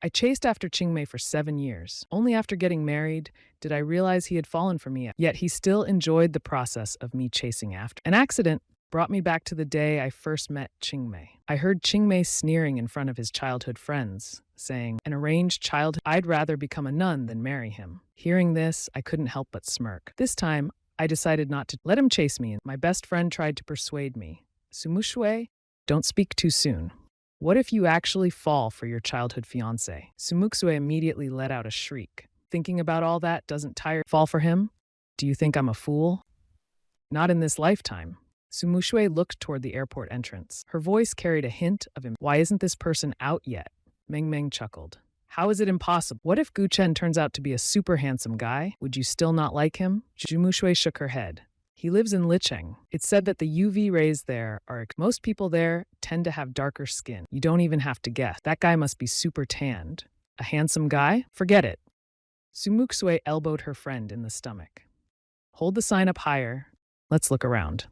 I chased after Qingmei for 7 years. Only after getting married did I realize he had fallen for me, yet he still enjoyed the process of me chasing after. An accident brought me back to the day I first met Qingmei. I heard Qingmei sneering in front of his childhood friends, saying, an arranged child, I'd rather become a nun than marry him. Hearing this, I couldn't help but smirk. This time, I decided not to let him chase me. My best friend tried to persuade me. Sumushui, don't speak too soon. What if you actually fall for your childhood fiancé? Sumuksue immediately let out a shriek. Thinking about all that doesn't tire. Fall for him? Do you think I'm a fool? Not in this lifetime. Sumushue looked toward the airport entrance. Her voice carried a hint of him. Why isn't this person out yet? Meng Meng chuckled. How is it impossible? What if Gu Chen turns out to be a super handsome guy? Would you still not like him? Sumushue shook her head. He lives in Licheng. It's said that the UV rays there are... Most people there tend to have darker skin. You don't even have to guess. That guy must be super tanned. A handsome guy? Forget it. Sumuksue elbowed her friend in the stomach. Hold the sign up higher. Let's look around.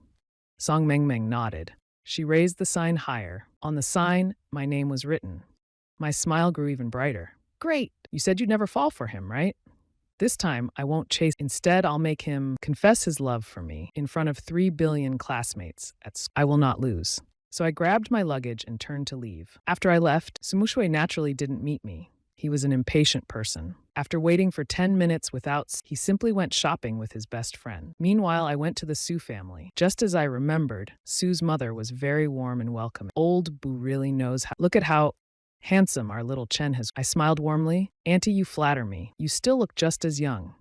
Song Meng Meng nodded. She raised the sign higher. On the sign, my name was written. My smile grew even brighter. Great! You said you'd never fall for him, right? This time, I won't chase. Instead, I'll make him confess his love for me in front of 3 billion classmates at school. I will not lose. So I grabbed my luggage and turned to leave. After I left, Sumushue naturally didn't meet me. He was an impatient person. After waiting for 10 minutes he simply went shopping with his best friend. Meanwhile, I went to the Su family. Just as I remembered, Su's mother was very warm and welcoming. Old Boo really knows how. Look at how handsome our little Chen has. I smiled warmly. Auntie, you flatter me. You still look just as young.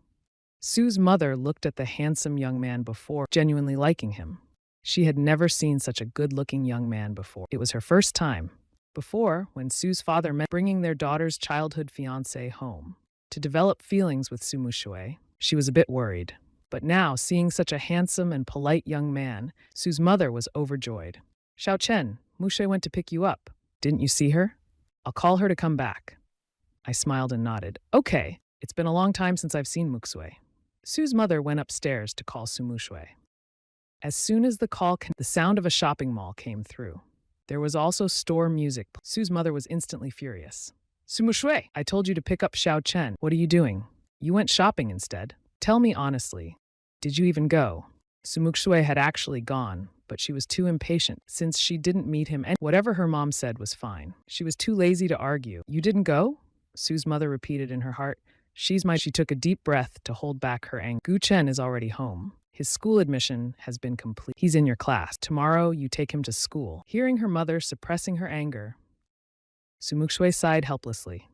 Su's mother looked at the handsome young man before, genuinely liking him. She had never seen such a good-looking young man before. It was her first time. Before, when Su's father met bringing their daughter's childhood fiancé home to develop feelings with Sumushue, she was a bit worried. But now, seeing such a handsome and polite young man, Su's mother was overjoyed. Xiao Chen, Mushe went to pick you up. Didn't you see her? I'll call her to come back. I smiled and nodded. Okay, it's been a long time since I've seen Muksue. Su's mother went upstairs to call Sumushue. As soon as the sound of a shopping mall came through. There was also store music. Su's mother was instantly furious. Sumushue, I told you to pick up Xiao Chen. What are you doing? You went shopping instead. Tell me honestly, did you even go? Sumushue had actually gone, but she was too impatient since she didn't meet him and whatever her mom said was fine. She was too lazy to argue. You didn't go? Su's mother repeated in her heart. She took a deep breath to hold back her anger. Gu Chen is already home. His school admission has been complete. He's in your class. Tomorrow, you take him to school. Hearing her mother suppressing her anger, Sumushue sighed helplessly.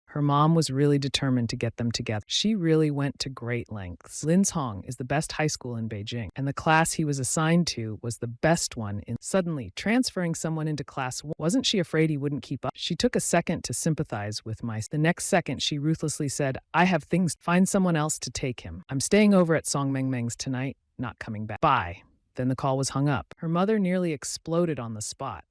Her mom was really determined to get them together. She really went to great lengths. Linzhong is the best high school in Beijing, and the class he was assigned to was the best one in. Suddenly, transferring someone into class 1, wasn't she afraid he wouldn't keep up? She took a second to sympathize with The next second, she ruthlessly said, I have things. Find someone else to take him. I'm staying over at Song Meng Meng's tonight, not coming back. Bye. Then the call was hung up. Her mother nearly exploded on the spot.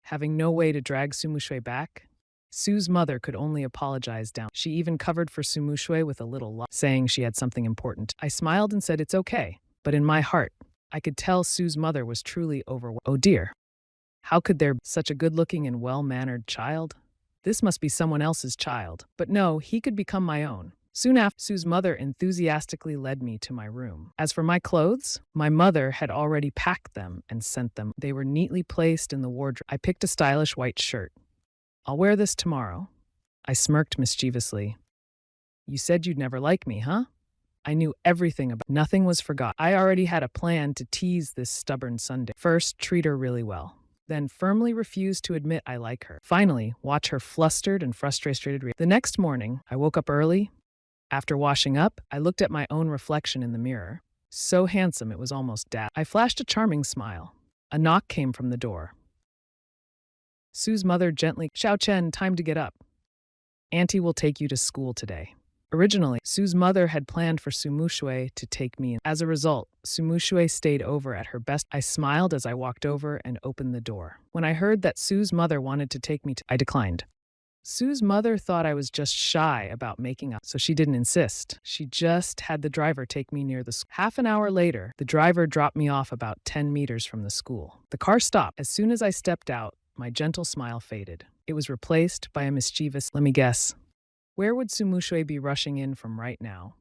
Having no way to drag Sumushue back, Su's mother could only apologize down. She even covered for Sumushue with a little laugh, saying she had something important. I smiled and said it's okay, but in my heart, I could tell Su's mother was truly overwhelmed. Oh dear, how could there be such a good-looking and well-mannered child? This must be someone else's child. But no, he could become my own. Soon after, Su's mother enthusiastically led me to my room. As for my clothes, my mother had already packed them and sent them. They were neatly placed in the wardrobe. I picked a stylish white shirt. I'll wear this tomorrow. I smirked mischievously. You said you'd never like me, huh? I knew everything about. Nothing was forgotten. I already had a plan to tease this stubborn Sunday. First, treat her really well. Then firmly refuse to admit I like her. Finally, watch her flustered and frustrated. The next morning, I woke up early. After washing up, I looked at my own reflection in the mirror. So handsome it was almost dazzling. I flashed a charming smile. A knock came from the door. Su's mother gently, Xiao Chen, time to get up. Auntie will take you to school today. Originally, Su's mother had planned for Sumushue to take me in. As a result, Sumushue stayed over at her best. I smiled as I walked over and opened the door. When I heard that Su's mother wanted to take me I declined. Su's mother thought I was just shy about making up, so she didn't insist. She just had the driver take me near the school. Half an hour later, the driver dropped me off about 10 meters from the school. The car stopped. As soon as I stepped out, my gentle smile faded. It was replaced by a mischievous, let me guess. Where would Sumushui be rushing in from right now?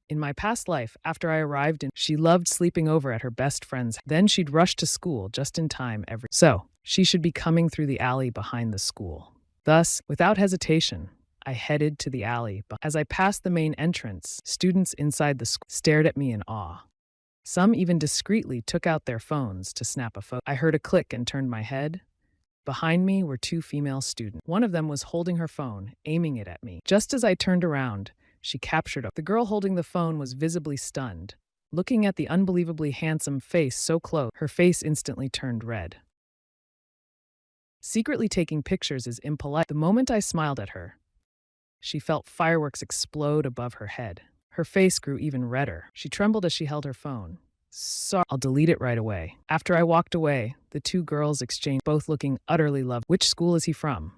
In my past life, after I arrived she loved sleeping over at her best friend's. Then she'd rush to school just in time So, she should be coming through the alley behind the school. Thus, without hesitation, I headed to the alley. But as I passed the main entrance, students inside the school stared at me in awe. Some even discreetly took out their phones to snap a photo. I heard a click and turned my head. Behind me were two female students. One of them was holding her phone, aiming it at me. Just as I turned around, she captured it. The girl holding the phone was visibly stunned. Looking at the unbelievably handsome face so close, her face instantly turned red. Secretly taking pictures is impolite. The moment I smiled at her, she felt fireworks explode above her head. Her face grew even redder. She trembled as she held her phone. Sorry, I'll delete it right away. After I walked away, the two girls exchanged, both looking utterly lovely. Which school is he from?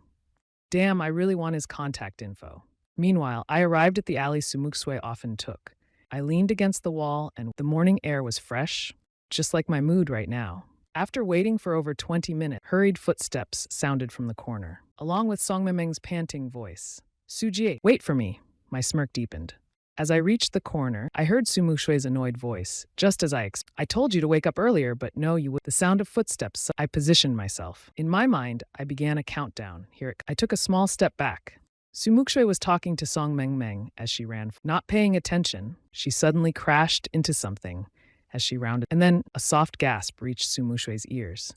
Damn, I really want his contact info. Meanwhile, I arrived at the alley Sumushui often took. I leaned against the wall and the morning air was fresh, just like my mood right now. After waiting for over 20 minutes, hurried footsteps sounded from the corner, along with Song Mengmeng's panting voice. Sujie, wait for me. My smirk deepened. As I reached the corner, I heard Sumushui's annoyed voice, just as I told you to wake up earlier, but no, you would. The sound of footsteps, so I positioned myself. In my mind, I began a countdown. I took a small step back. Sumushui was talking to Song Mengmeng as she ran. Not paying attention, she suddenly crashed into something as she rounded, and then a soft gasp reached Sumushui's ears.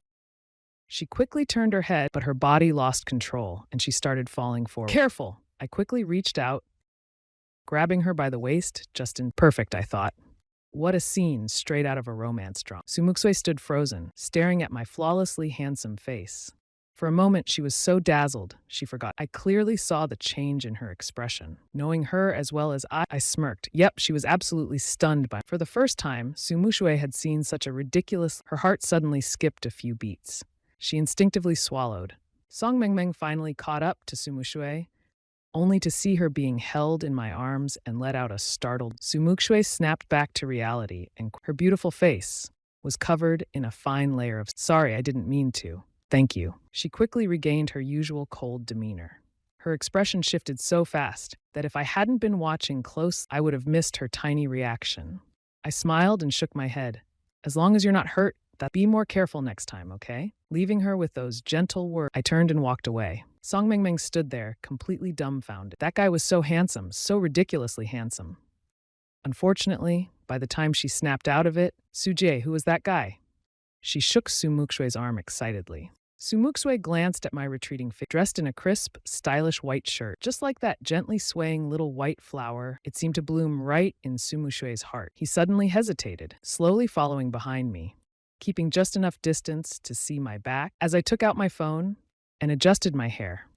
She quickly turned her head, but her body lost control, and she started falling forward. Careful! I quickly reached out, grabbing her by the waist, just in perfect, I thought. What a scene straight out of a romance drama. Sumushui stood frozen, staring at my flawlessly handsome face. For a moment, she was so dazzled, she forgot. I clearly saw the change in her expression. Knowing her as well as I smirked. Yep, she was absolutely stunned by. For the first time, Sumushui had seen such a ridiculous. Her heart suddenly skipped a few beats. She instinctively swallowed. Song Mengmeng finally caught up to Sumushui, only to see her being held in my arms and let out a startled. Sumushui snapped back to reality, and her beautiful face was covered in a fine layer of. Sorry, I didn't mean to. Thank you. She quickly regained her usual cold demeanor. Her expression shifted so fast that if I hadn't been watching close, I would have missed her tiny reaction. I smiled and shook my head. As long as you're not hurt, be more careful next time, okay? Leaving her with those gentle words, I turned and walked away. Song Mengmeng stood there, completely dumbfounded. That guy was so handsome, so ridiculously handsome. Unfortunately, by the time she snapped out of it, Sujie, who was that guy? She shook Sumushui's arm excitedly. Sumushui glanced at my retreating figure, dressed in a crisp, stylish white shirt. Just like that gently swaying little white flower, it seemed to bloom right in Sumushui's heart. He suddenly hesitated, slowly following behind me, keeping just enough distance to see my back. As I took out my phone and adjusted my hair,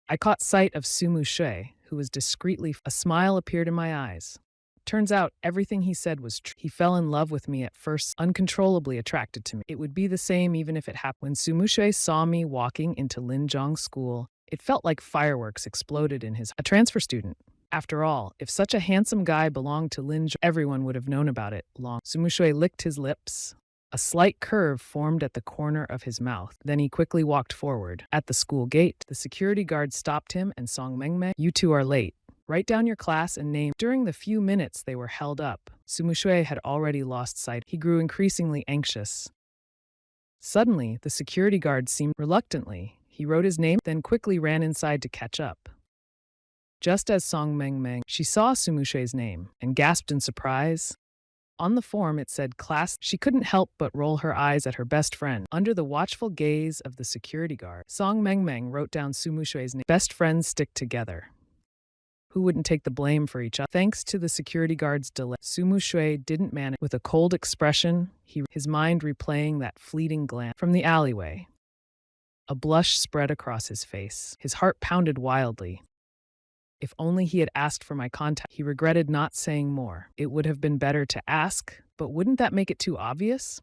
I caught sight of Sumushui, who was discreetly. A smile appeared in my eyes. Turns out everything he said was true. He fell in love with me at first, uncontrollably attracted to me. It would be the same even if it happened. When Sumushui saw me walking into Linzhong School, it felt like fireworks exploded in a transfer student. After all, if such a handsome guy belonged to Linzhong, everyone would have known about it long. Sumushui licked his lips. A slight curve formed at the corner of his mouth. Then he quickly walked forward. At the school gate, the security guard stopped him and Song Mengmeng, "You two are late. Write down your class and name." During the few minutes they were held up, Sumushui had already lost sight. He grew increasingly anxious. Suddenly, the security guard seemed reluctantly. He wrote his name, then quickly ran inside to catch up. Just as Song Mengmeng, she saw Sumushui's name and gasped in surprise. On the form it said class. She couldn't help but roll her eyes at her best friend. Under the watchful gaze of the security guard, Song Mengmeng wrote down Sumushui's name. Best friends stick together. Who wouldn't take the blame for each other? Thanks to the security guard's delay, Sumushui didn't manage. With a cold expression, his mind replaying that fleeting glance from the alleyway. A blush spread across his face. His heart pounded wildly. If only he had asked for my contact. He regretted not saying more. It would have been better to ask, but wouldn't that make it too obvious?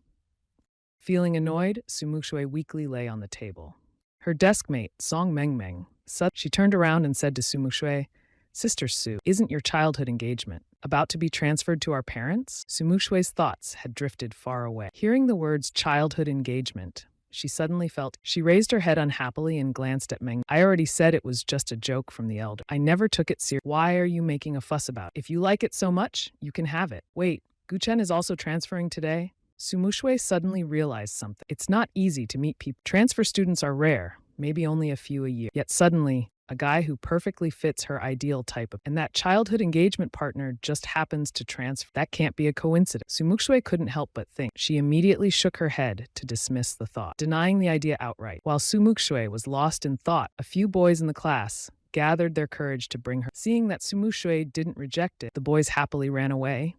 Feeling annoyed, Sumushui weakly lay on the table. Her deskmate, Song Mengmeng, she turned around and said to Sumushui, "Sister Su, isn't your childhood engagement about to be transferred to our parents?" Sumushui's thoughts had drifted far away. Hearing the words childhood engagement, she suddenly felt. She raised her head unhappily and glanced at Meng. I already said it was just a joke from the elder. I never took it seriously. Why are you making a fuss about it? If you like it so much, you can have it. Wait, Guchen is also transferring today? Sumuxue suddenly realized something. It's not easy to meet people. Transfer students are rare, maybe only a few a year. Yet suddenly, a guy who perfectly fits her ideal type of, and that childhood engagement partner just happens to transfer. That can't be a coincidence. Sumuxue couldn't help but think. She immediately shook her head to dismiss the thought, denying the idea outright. While Sumuxue was lost in thought, a few boys in the class gathered their courage to bring her. Seeing that Sumuxue didn't reject it, the boys happily ran away,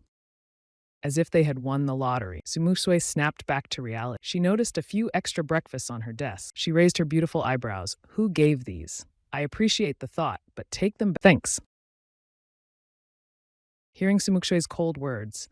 as if they had won the lottery. Sumuxue snapped back to reality. She noticed a few extra breakfasts on her desk. She raised her beautiful eyebrows. Who gave these? I appreciate the thought, but take them back. Thanks. Hearing Sumuxue's cold words,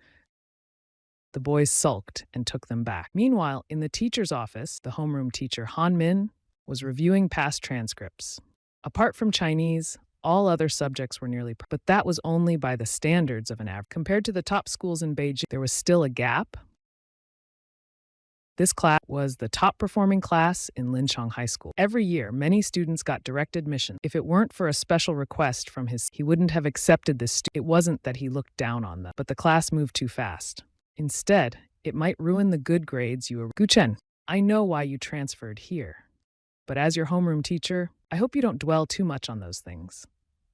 the boys sulked and took them back. Meanwhile, in the teacher's office, the homeroom teacher, Han Min, was reviewing past transcripts. Apart from Chinese, all other subjects were nearly perfect, but that was only by the standards of an average. Compared to the top schools in Beijing, there was still a gap. This class was the top-performing class in Linchong High School. Every year, many students got direct admission. If it weren't for a special request from he wouldn't have accepted this. It wasn't that he looked down on them, but the class moved too fast. Instead, it might ruin the good grades you were. Guchen, I know why you transferred here, but as your homeroom teacher, I hope you don't dwell too much on those things.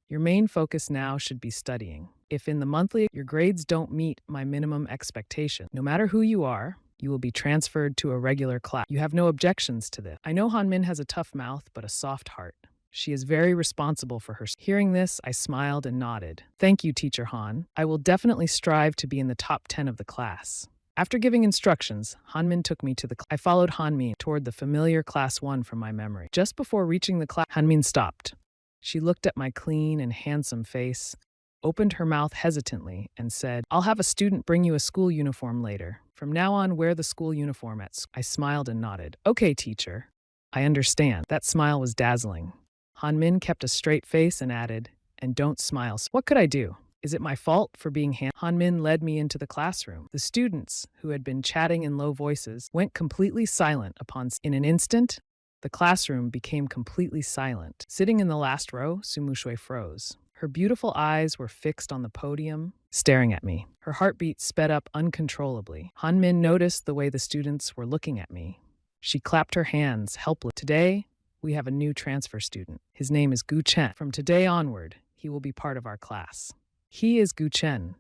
Your main focus now should be studying. If in the monthly your grades don't meet my minimum expectation, no matter who you are, you will be transferred to a regular class. You have no objections to this. I know Han Min has a tough mouth, but a soft heart. She is very responsible for her. Hearing this, I smiled and nodded. Thank you, Teacher Han. I will definitely strive to be in the top 10 of the class. After giving instructions, Han Min took me to the class. I followed Han Min toward the familiar class 1 from my memory. Just before reaching the class, Han Min stopped. She looked at my clean and handsome face, opened her mouth hesitantly, and said, I'll have a student bring you a school uniform later. From now on, wear the school uniform at school. I smiled and nodded. Okay, teacher. I understand. That smile was dazzling. Han Min kept a straight face and added, and don't smile. What could I do? Is it my fault for being Han Min led me into the classroom. The students, who had been chatting in low voices, went completely silent in an instant. The classroom became completely silent. Sitting in the last row, Sumuxue froze. Her beautiful eyes were fixed on the podium, staring at me. Her heartbeat sped up uncontrollably. Han Min noticed the way the students were looking at me. She clapped her hands, helpless. Today, we have a new transfer student. His name is Gu Chen. From today onward, he will be part of our class. He is Gu Chen.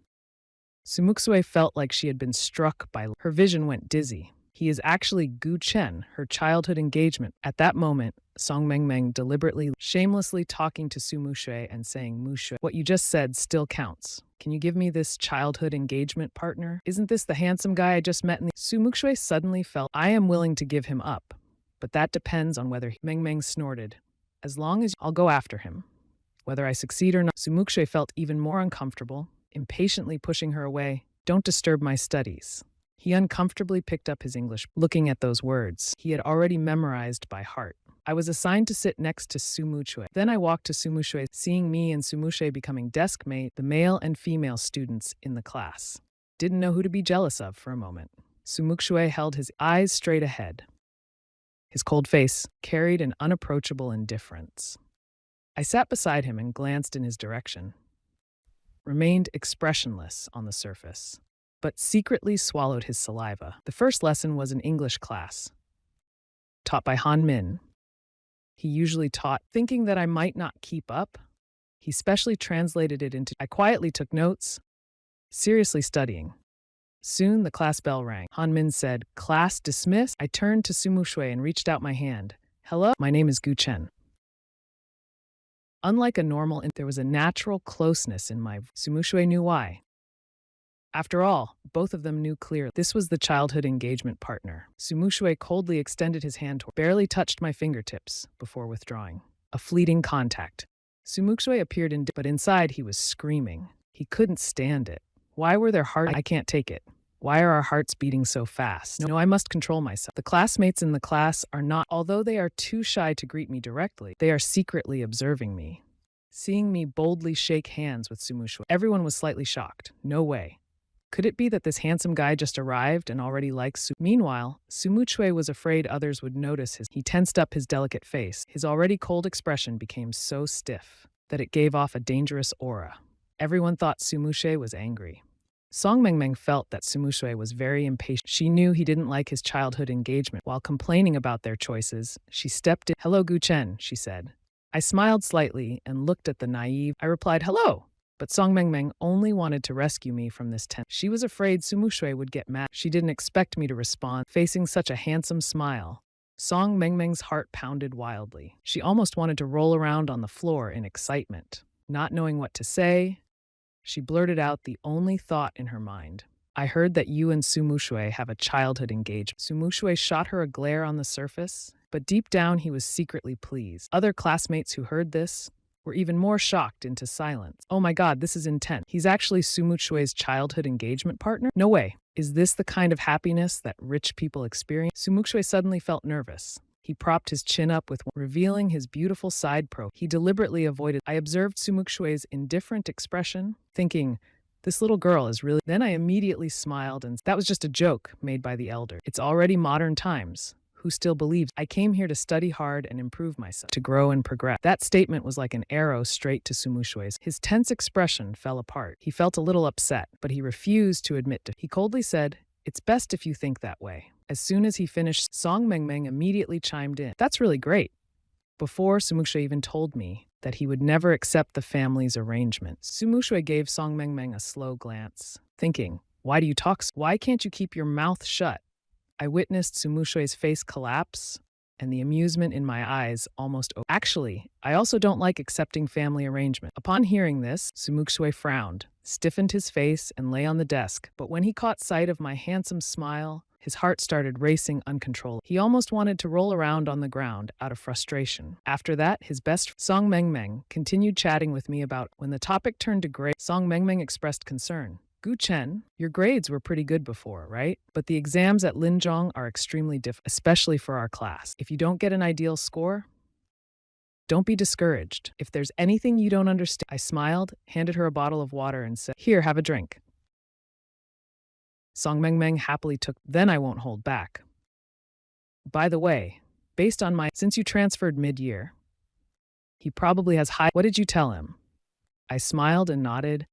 Sumuxue felt like she had been struck by. Her vision went dizzy. He is actually Gu Chen, her childhood engagement. At that moment, Song Mengmeng deliberately, shamelessly talking to Sumuxue and saying, Muxue, what you just said still counts. Can you give me this childhood engagement partner? Isn't this the handsome guy I just met in the... Sumuxue suddenly felt, I am willing to give him up, but that depends on whether Mengmeng snorted. As long as I'll go after him. Whether I succeed or not. Sumuxue felt even more uncomfortable, impatiently pushing her away. Don't disturb my studies. He uncomfortably picked up his English, looking at those words he had already memorized by heart. I was assigned to sit next to Sumuxue. Then I walked to Sumuxue, seeing me and Sumuxue becoming desk mate, the male and female students in the class. Didn't know who to be jealous of for a moment. Sumuxue held his eyes straight ahead. His cold face carried an unapproachable indifference. I sat beside him and glanced in his direction. Remained expressionless on the surface, but secretly swallowed his saliva. The first lesson was an English class, taught by Han Min. He usually taught, thinking that I might not keep up. He specially translated it into. I quietly took notes, seriously studying. Soon the class bell rang. Han Min said, class dismissed. I turned to Sumuxue and reached out my hand. Hello, my name is Gu Chen. Unlike a normal, there was a natural closeness in my. Sumuxue knew why. After all, both of them knew clearly. This was the childhood engagement partner. Sumuxue coldly extended his hand toward, barely touched my fingertips before withdrawing. A fleeting contact. Sumuxue appeared but inside he was screaming. He couldn't stand it. Why were their hearts? I can't take it. Why are our hearts beating so fast? No, I must control myself. The classmates in the class are not, although they are too shy to greet me directly, they are secretly observing me. Seeing me boldly shake hands with Sumuxue, everyone was slightly shocked. No way. Could it be that this handsome guy just arrived and already likes Meanwhile, Sumuchui was afraid others would notice his. He tensed up his delicate face. His already cold expression became so stiff that it gave off a dangerous aura. Everyone thought Sumuchui was angry. Song Mengmeng felt that Sumuchui was very impatient. She knew he didn't like his childhood engagement. While complaining about their choices, she stepped in. "Hello, Gu Chen," she said. I smiled slightly and looked at the naive. I replied, "Hello." But Song Mengmeng only wanted to rescue me from this tension. She was afraid Sumuchui would get mad. She didn't expect me to respond, facing such a handsome smile. Song Mengmeng's heart pounded wildly. She almost wanted to roll around on the floor in excitement. Not knowing what to say, she blurted out the only thought in her mind. "I heard that you and Sumuchui have a childhood engagement." Sumuchui shot her a glare on the surface, but deep down he was secretly pleased. Other classmates who heard this were even more shocked into silence. "Oh my God, this is intense. He's actually Sumuchui's childhood engagement partner? No way. Is this the kind of happiness that rich people experience?" Sumuchui suddenly felt nervous. He propped his chin up with revealing his beautiful side profile. He deliberately avoided. I observed Sumuchui's indifferent expression, thinking, this little girl is really. Then I immediately smiled, and that was just a joke made by the elder. It's already modern times. Who still believes? I came here to study hard and improve myself, to grow and progress. That statement was like an arrow straight to Sumuchui's. His tense expression fell apart. He felt a little upset, but he refused to admit it. He coldly said, "It's best if you think that way." As soon as he finished, Song Mengmeng immediately chimed in. "That's really great." Before, Sumuchui even told me that he would never accept the family's arrangement. Sumuchui gave Song Mengmeng a slow glance, thinking, why do you talk so? Why can't you keep your mouth shut? I witnessed Sumuchui's face collapse, and the amusement in my eyes almost opened. Actually, I also don't like accepting family arrangement. Upon hearing this, Sumuchui frowned, stiffened his face, and lay on the desk. But when he caught sight of my handsome smile, his heart started racing uncontrollably. He almost wanted to roll around on the ground out of frustration. After that, his best Song Mengmeng continued chatting with me about. When the topic turned to grade, Song Mengmeng expressed concern. "Gu Chen, your grades were pretty good before, right? But the exams at Linzhong are extremely difficult, especially for our class. If you don't get an ideal score, don't be discouraged. If there's anything you don't understand." I smiled, handed her a bottle of water, and said, "Here, have a drink." Song Mengmeng happily took. "Then I won't hold back. By the way, based on since you transferred mid-year, he probably has high. What did you tell him?" I smiled and nodded.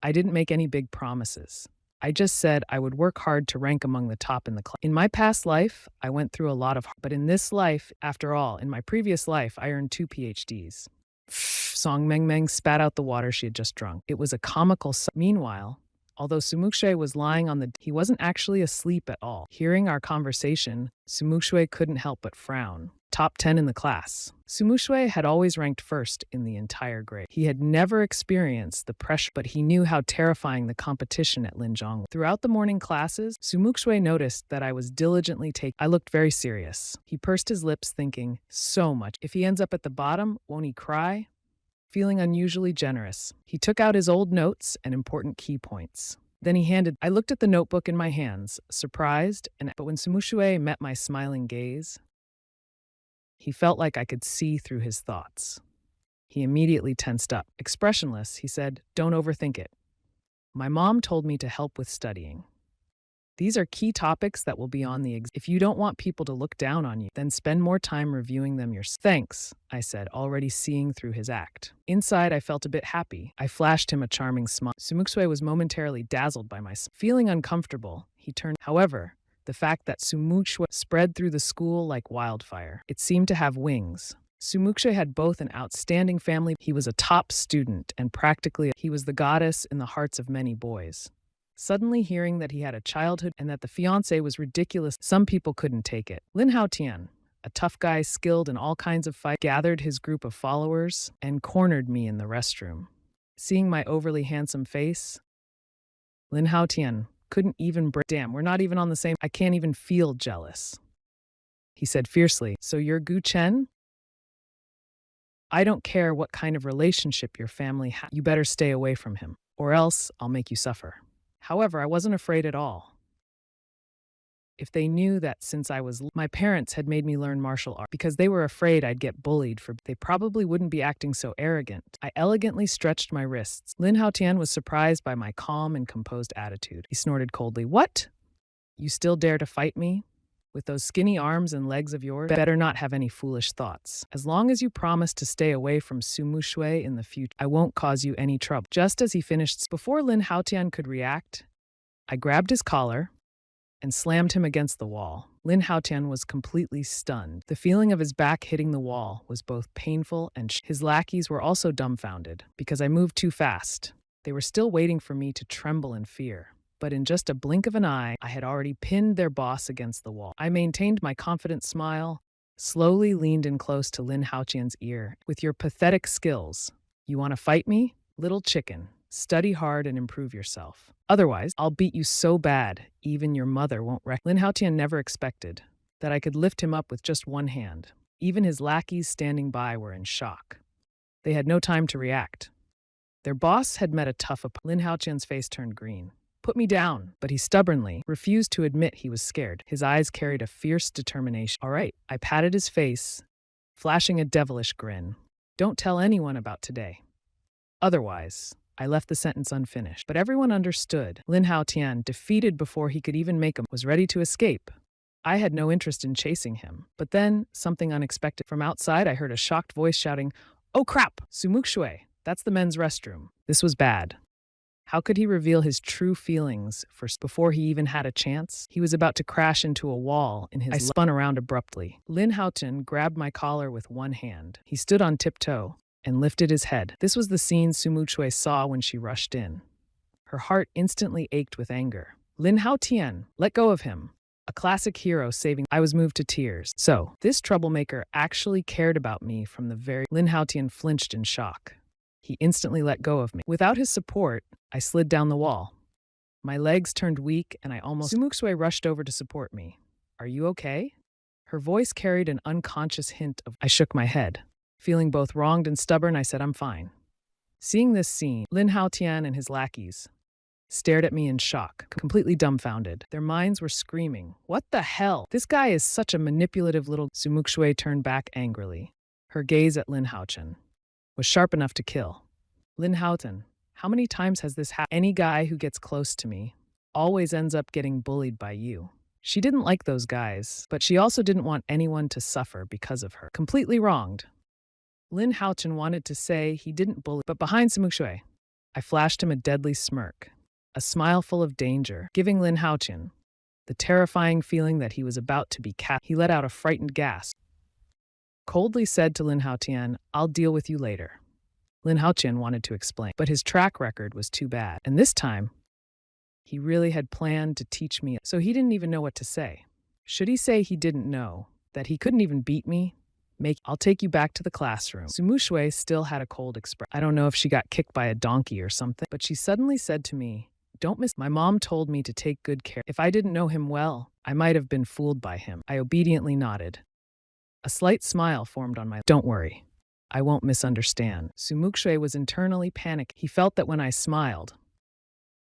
I didn't make any big promises. I just said I would work hard to rank among the top in the class. In my past life, I went through a lot of, but in this life, after all, in my previous life, I earned 2 PhDs. Song Mengmeng spat out the water she had just drunk. It was a comical. Meanwhile, although Sumuchui was lying on he wasn't actually asleep at all. Hearing our conversation, Sumuchui couldn't help but frown. Top 10 in the class. Sumuchui had always ranked first in the entire grade. He had never experienced the pressure, but he knew how terrifying the competition at Linzhong was. Throughout the morning classes, Sumuchui noticed that I was diligently taking. I looked very serious. He pursed his lips, thinking, so much. If he ends up at the bottom, won't he cry? Feeling unusually generous, he took out his old notes and important key points. Then he handed. I looked at the notebook in my hands, surprised, but when Sumuchui met my smiling gaze, he felt like I could see through his thoughts. He immediately tensed up. Expressionless, he said, "Don't overthink it. My mom told me to help with studying. These are key topics that will be on the exam. If you don't want people to look down on you, then spend more time reviewing them yourself." "Thanks," I said, already seeing through his act. Inside, I felt a bit happy. I flashed him a charming smile. Sumuchui was momentarily dazzled by my smile. Feeling uncomfortable, he turned. However, the fact that Sumuchui spread through the school like wildfire. It seemed to have wings. Sumuchui had both an outstanding family. He was a top student, and practically he was the goddess in the hearts of many boys. Suddenly hearing that he had a childhood and that the fiancé was ridiculous, some people couldn't take it. Lin Haotian, a tough guy skilled in all kinds of fights, gathered his group of followers and cornered me in the restroom. Seeing my overly handsome face, Lin Haotian couldn't even break. "Damn, we're not even on the same. I can't even feel jealous," he said fiercely. "So you're Gu Chen? I don't care what kind of relationship your family has. You better stay away from him, or else I'll make you suffer." However, I wasn't afraid at all. If they knew that since my parents had made me learn martial arts because they were afraid I'd get bullied they probably wouldn't be acting so arrogant. I elegantly stretched my wrists. Lin Haotian was surprised by my calm and composed attitude. He snorted coldly. What? You still dare to fight me? With those skinny arms and legs of yours? Better not have any foolish thoughts. As long as you promise to stay away from Sumu Shui in the future, I won't cause you any trouble. Just as he finished, before Lin Haotian could react, I grabbed his collar and slammed him against the wall. Lin Haotian was completely stunned. The feeling of his back hitting the wall was both painful and his lackeys were also dumbfounded because I moved too fast. They were still waiting for me to tremble in fear. But in just a blink of an eye, I had already pinned their boss against the wall. I maintained my confident smile, slowly leaned in close to Lin Haotian's ear. With your pathetic skills, you want to fight me? Little chicken, study hard and improve yourself. Otherwise, I'll beat you so bad, even your mother won't Lin Haotian never expected that I could lift him up with just one hand. Even his lackeys standing by were in shock. They had no time to react. Their boss had met a tough opponent. Lin Haotian's face turned green. Put me down, but he stubbornly refused to admit he was scared. His eyes carried a fierce determination. All right, I patted his face, flashing a devilish grin. Don't tell anyone about today. Otherwise, I left the sentence unfinished. But everyone understood. Lin Haotian, defeated before he could even make was ready to escape. I had no interest in chasing him. But then, something unexpected. From outside, I heard a shocked voice shouting, "Oh crap, Sumuk Shui, that's the men's restroom." This was bad. How could he reveal his true feelings before he even had a chance? He was about to crash into a wall in his I spun around abruptly. Lin Haotian grabbed my collar with one hand. He stood on tiptoe and lifted his head. This was the scene Sumu Shui saw when she rushed in. Her heart instantly ached with anger. Lin Haotian, let go of him. A classic hero saving. I was moved to tears. So, this troublemaker actually cared about me from the very. Lin Haotian flinched in shock. He instantly let go of me. Without his support, I slid down the wall. My legs turned weak and I almost. Sumu Shui rushed over to support me. Are you okay? Her voice carried an unconscious hint of. I shook my head. Feeling both wronged and stubborn, I said, I'm fine. Seeing this scene, Lin Haotian and his lackeys stared at me in shock, completely dumbfounded. Their minds were screaming, what the hell? This guy is such a manipulative little. Sumu Shui turned back angrily. Her gaze at Lin Haotian was sharp enough to kill. Lin Haotian, how many times has this happened? Any guy who gets close to me always ends up getting bullied by you. She didn't like those guys, but she also didn't want anyone to suffer because of her. Completely wronged. Lin Haotian wanted to say he didn't bully, but behind Sumu Shui, I flashed him a deadly smirk, a smile full of danger, giving Lin Haotian the terrifying feeling that he was about to be He let out a frightened gasp. Coldly said to Lin Haotian, I'll deal with you later. Lin Haotian wanted to explain, but his track record was too bad. And this time, he really had planned to teach me, so he didn't even know what to say. Should he say he didn't know, that he couldn't even beat me? I'll take you back to the classroom. Sumu Shui still had a cold expression. I don't know if she got kicked by a donkey or something, but she suddenly said to me, don't miss. My mom told me to take good care. If I didn't know him well, I might have been fooled by him. I obediently nodded. A slight smile formed on my. Don't worry. I won't misunderstand. Sumu Shui was internally panicked. He felt that when I smiled,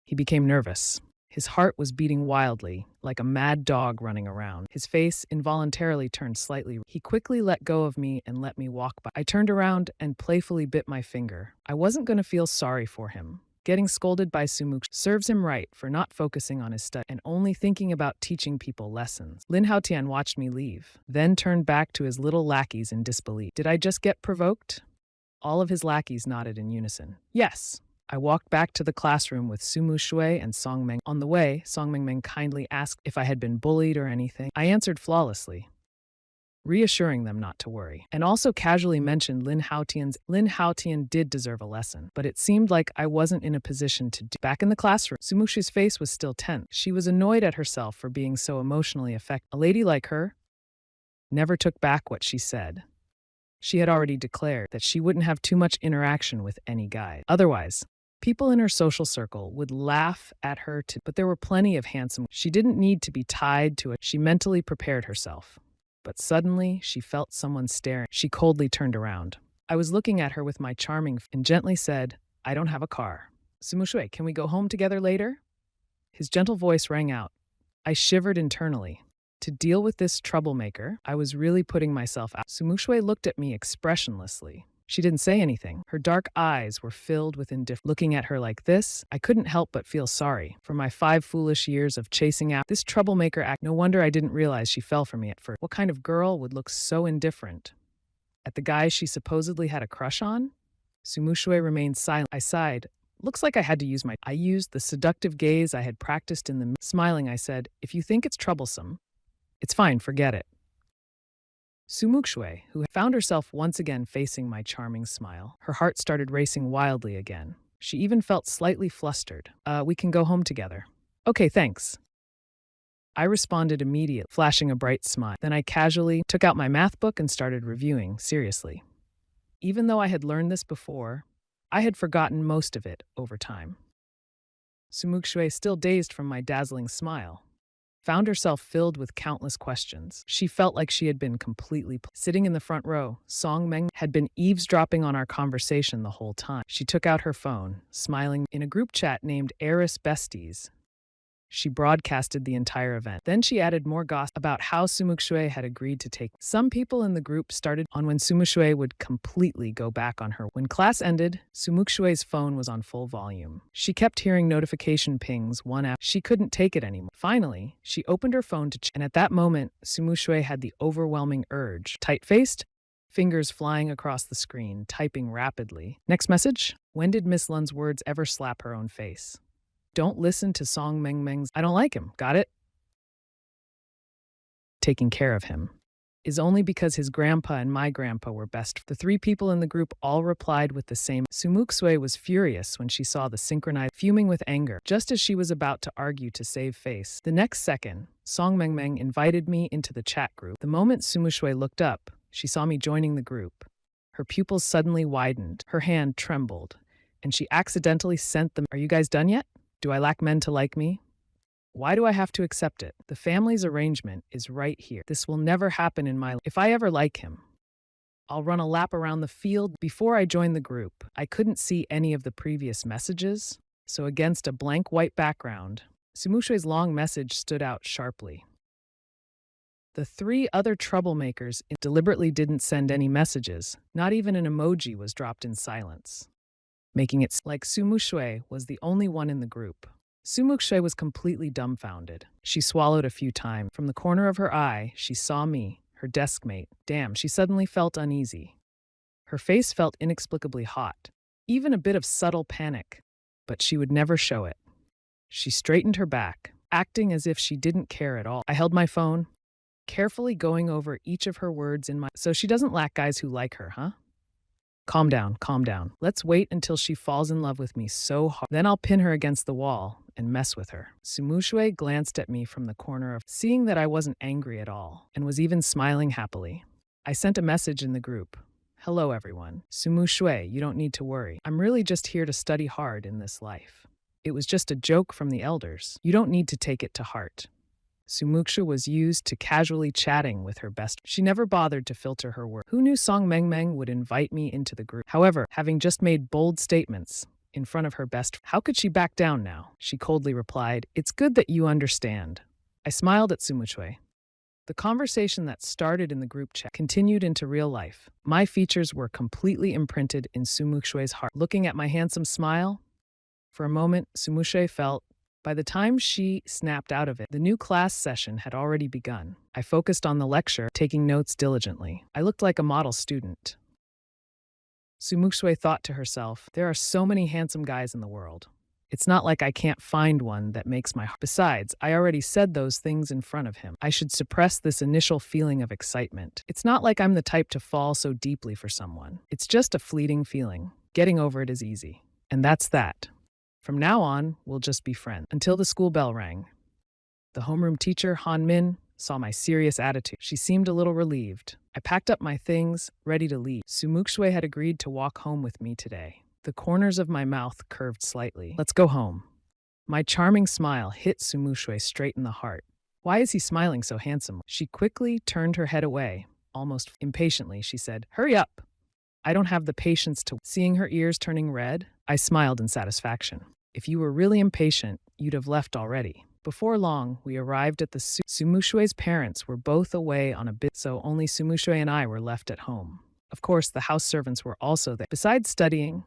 he became nervous. His heart was beating wildly, like a mad dog running around. His face involuntarily turned slightly. He quickly let go of me and let me walk by. I turned around and playfully bit my finger. I wasn't going to feel sorry for him. Getting scolded by Sumu serves him right for not focusing on his study and only thinking about teaching people lessons. Lin Haotian watched me leave, then turned back to his little lackeys in disbelief. Did I just get provoked? All of his lackeys nodded in unison. Yes. I walked back to the classroom with Sumu Shui and Song Meng. On the way, Song Meng kindly asked if I had been bullied or anything. I answered flawlessly, reassuring them not to worry, and also casually mentioned Lin Haotian did deserve a lesson, but it seemed like I wasn't in a position to do. Back in the classroom, Sumu Shui's face was still tense. She was annoyed at herself for being so emotionally affected. A lady like her never took back what she said. She had already declared that she wouldn't have too much interaction with any guy. Otherwise, people in her social circle would laugh at her but there were plenty of handsome. She didn't need to be tied to it. She mentally prepared herself. But suddenly, she felt someone staring. She coldly turned around. I was looking at her with my charming and gently said, I don't have a car. Sumu Shui, can we go home together later? His gentle voice rang out. I shivered internally. To deal with this troublemaker, I was really putting myself out. Sumuxue looked at me expressionlessly. She didn't say anything. Her dark eyes were filled with indifference. Looking at her like this, I couldn't help but feel sorry for my 5 foolish years of chasing after this troublemaker act. No wonder I didn't realize she fell for me at first. What kind of girl would look so indifferent at the guy she supposedly had a crush on? Sumuxue remained silent. I sighed. Looks like I had to use I used the seductive gaze I had practiced in the smiling, I said, if you think it's troublesome, it's fine, forget it. Sumuxue, who had found herself once again facing my charming smile, her heart started racing wildly again. She even felt slightly flustered. We can go home together. Okay, thanks. I responded immediately, flashing a bright smile. Then I casually took out my math book and started reviewing, seriously. Even though I had learned this before, I had forgotten most of it over time. Sumuxue, still dazed from my dazzling smile, found herself filled with countless questions. She felt like she had been completely sitting in the front row. Song Meng had been eavesdropping on our conversation the whole time. She took out her phone, smiling. In a group chat named Eris Besties, she broadcasted the entire event. Then she added more gossip about how Sumuxue had agreed to take. Some people in the group started on when Sumuxue would completely go back on her. When class ended, Sumuxue's phone was on full volume. She kept hearing notification pings one after. She couldn't take it anymore. Finally, she opened her phone to check, and at that moment, Sumuxue had the overwhelming urge. Tight-faced, fingers flying across the screen, typing rapidly. Next message? When did Miss Lun's words ever slap her own face? Don't listen to Song Meng's, I don't like him, got it? Taking care of him is only because his grandpa and my grandpa were best. The 3 people in the group all replied with the same. Sumuxue was furious when she saw the synchronized, fuming with anger, just as she was about to argue to save face. The next second, Song Meng invited me into the chat group. The moment Sumuxue looked up, she saw me joining the group. Her pupils suddenly widened, her hand trembled, and she accidentally sent them. Are you guys done yet? Do I lack men to like me? Why do I have to accept it? The family's arrangement is right here. This will never happen in my life. If I ever like him, I'll run a lap around the field. Before I joined the group, I couldn't see any of the previous messages, so against a blank white background, Sumuxue's long message stood out sharply. The 3 other troublemakers deliberately didn't send any messages. Not even an emoji was dropped in silence, making it like Sumuxue was the only one in the group. Sumuxue was completely dumbfounded. She swallowed a few times. From the corner of her eye, she saw me, her desk mate. Damn, she suddenly felt uneasy. Her face felt inexplicably hot, even a bit of subtle panic, but she would never show it. She straightened her back, acting as if she didn't care at all. I held my phone, carefully going over each of her words in my... So she doesn't lack guys who like her, huh? Calm down, calm down. Let's wait until she falls in love with me so hard. Then I'll pin her against the wall and mess with her. Sumuxue glanced at me from the corner of, seeing that I wasn't angry at all, and was even smiling happily. I sent a message in the group. Hello, everyone. Sumuxue, you don't need to worry. I'm really just here to study hard in this life. It was just a joke from the elders. You don't need to take it to heart. Sumuxue was used to casually chatting with her best. She never bothered to filter her work. Who knew Song Meng would invite me into the group? However, having just made bold statements in front of her best, how could she back down now? She coldly replied, "It's good that you understand." I smiled at Sumuxue. The conversation that started in the group chat continued into real life. My features were completely imprinted in Sumuxue's heart. Looking at my handsome smile, for a moment, Sumuxue felt. By the time she snapped out of it, the new class session had already begun. I focused on the lecture, taking notes diligently. I looked like a model student. Sumuxue thought to herself, there are so many handsome guys in the world. It's not like I can't find one that makes my heart. Besides, I already said those things in front of him. I should suppress this initial feeling of excitement. It's not like I'm the type to fall so deeply for someone. It's just a fleeting feeling. Getting over it is easy. And that's that. From now on, we'll just be friends. Until the school bell rang. The homeroom teacher, Han Min, saw my serious attitude. She seemed a little relieved. I packed up my things, ready to leave. Sumuxue had agreed to walk home with me today. The corners of my mouth curved slightly. Let's go home. My charming smile hit Sumuxue straight in the heart. Why is he smiling so handsomely? She quickly turned her head away. Almost impatiently, she said, hurry up. I don't have the patience to... Seeing her ears turning red, I smiled in satisfaction. If you were really impatient, you'd have left already. Before long, we arrived at the Sumushue's parents were both away on a bit, so only Sumushue and I were left at home. Of course, the house servants were also there. Besides studying,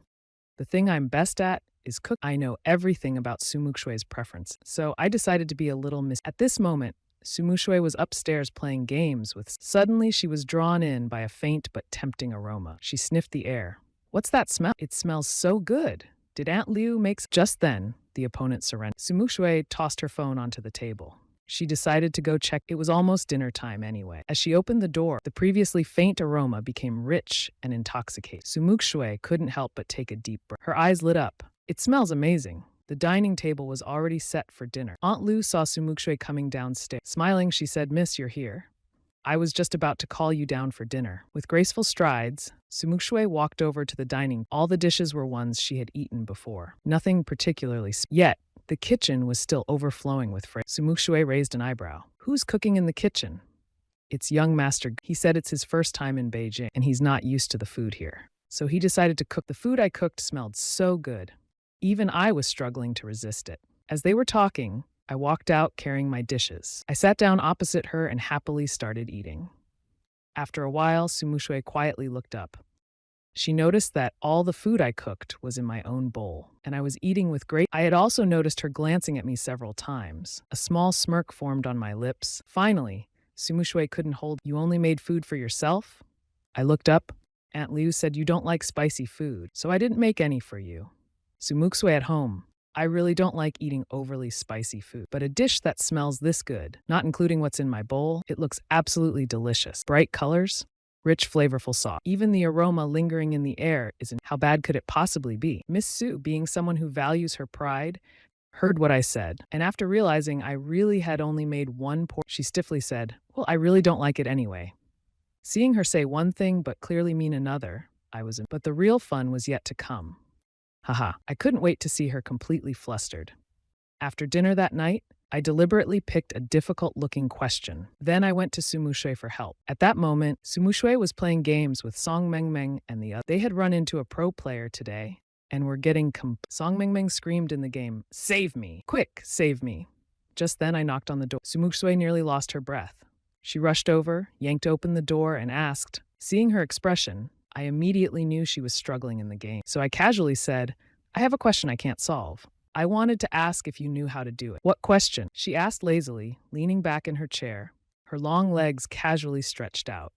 the thing I'm best at is cook. I know everything about Sumushue's preference, so I decided to be a little At this moment, Sumushue was upstairs playing games with. Suddenly, she was drawn in by a faint but tempting aroma. She sniffed the air. What's that smell? It smells so good. Did Aunt Liu make? Just then, the opponent surrendered. Sumushue tossed her phone onto the table. She decided to go check. It was almost dinner time anyway. As she opened the door, the previously faint aroma became rich and intoxicating. Sumushue couldn't help but take a deep breath. Her eyes lit up. It smells amazing. The dining table was already set for dinner. Aunt Liu saw Sumushue coming downstairs. Smiling, she said, "Miss, you're here. I was just about to call you down for dinner." With graceful strides, Sumushue walked over to the dining. All the dishes were ones she had eaten before. Nothing particularly yet, the kitchen was still overflowing with fragrance. Sumushue raised an eyebrow. "Who's cooking in the kitchen?" "It's young Master." He said it's his first time in Beijing, and he's not used to the food here. So he decided to cook. The food I cooked smelled so good. Even I was struggling to resist it. As they were talking, I walked out carrying my dishes. I sat down opposite her and happily started eating. After a while, Sumushue quietly looked up. She noticed that all the food I cooked was in my own bowl, and I was eating with great. I had also noticed her glancing at me several times. A small smirk formed on my lips. Finally, Sumushue couldn't hold. "You only made food for yourself?" I looked up. Aunt Liu said, "You don't like spicy food, so I didn't make any for you." Sumushue at home. I really don't like eating overly spicy food, but a dish that smells this good, not including what's in my bowl, it looks absolutely delicious. Bright colors, rich, flavorful sauce. Even the aroma lingering in the air isn't. How bad could it possibly be? Miss Su, being someone who values her pride, heard what I said, and after realizing I really had only made one portion, she stiffly said, "Well, I really don't like it anyway." Seeing her say one thing but clearly mean another, I was but the real fun was yet to come. Haha, I couldn't wait to see her completely flustered. After dinner that night, I deliberately picked a difficult-looking question. Then I went to Sumushue for help. At that moment, Sumushue was playing games with Song Mengmeng and the other. They had run into a pro player today and were getting Song Mengmeng screamed in the game, "Save me! Quick, save me!" Just then I knocked on the door. Sumushue nearly lost her breath. She rushed over, yanked open the door, and asked. Seeing her expression, I immediately knew she was struggling in the game. So I casually said, "I have a question I can't solve. I wanted to ask if you knew how to do it." "What question?" she asked lazily, leaning back in her chair, her long legs casually stretched out.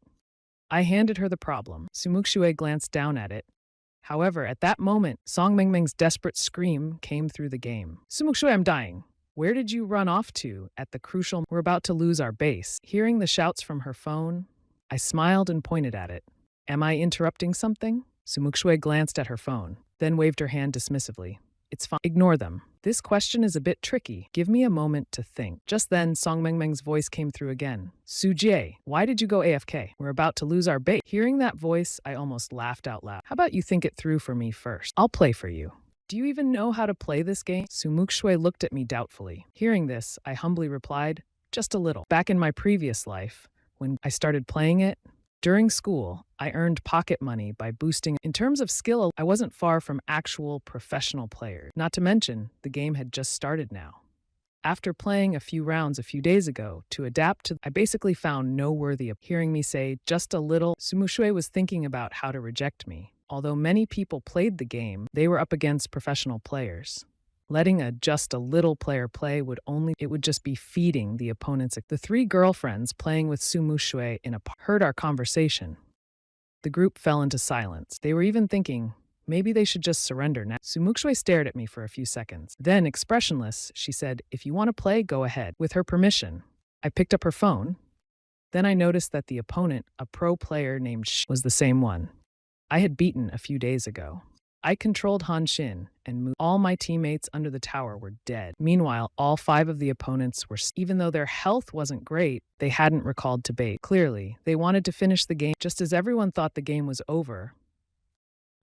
I handed her the problem. Sumushue glanced down at it. However, at that moment, Song Mengmeng's desperate scream came through the game. "Sumushue, I'm dying. Where did you run off to at the crucial? We're about to lose our base." Hearing the shouts from her phone, I smiled and pointed at it. "Am I interrupting something?" Sumushue glanced at her phone, then waved her hand dismissively. "It's fine. Ignore them. This question is a bit tricky. Give me a moment to think." Just then, Song Mengmeng's voice came through again. "Sujie, why did you go AFK? We're about to lose our base." Hearing that voice, I almost laughed out loud. "How about you think it through for me first? I'll play for you." "Do you even know how to play this game?" Sumushue looked at me doubtfully. Hearing this, I humbly replied, "Just a little. Back in my previous life, when I started playing it, during school, I earned pocket money by boosting. In terms of skill, I wasn't far from actual professional players. Not to mention, the game had just started now. After playing a few rounds a few days ago, to adapt to, I basically found no worthy of." Hearing me say, "just a little," Sumushue was thinking about how to reject me. Although many people played the game, they were up against professional players. Letting a just a little player play it would just be feeding the opponents. The three girlfriends playing with Sumushue heard our conversation. The group fell into silence. They were even thinking, maybe they should just surrender now. Sumushue stared at me for a few seconds. Then, expressionless, she said, "If you want to play, go ahead." With her permission, I picked up her phone. Then I noticed that the opponent, a pro player named was the same one I had beaten a few days ago. I controlled Han Xin and moved. All my teammates under the tower were dead. Meanwhile, all 5 of the opponents were, even though their health wasn't great, they hadn't recalled to bait. Clearly, they wanted to finish the game. Just as everyone thought the game was over,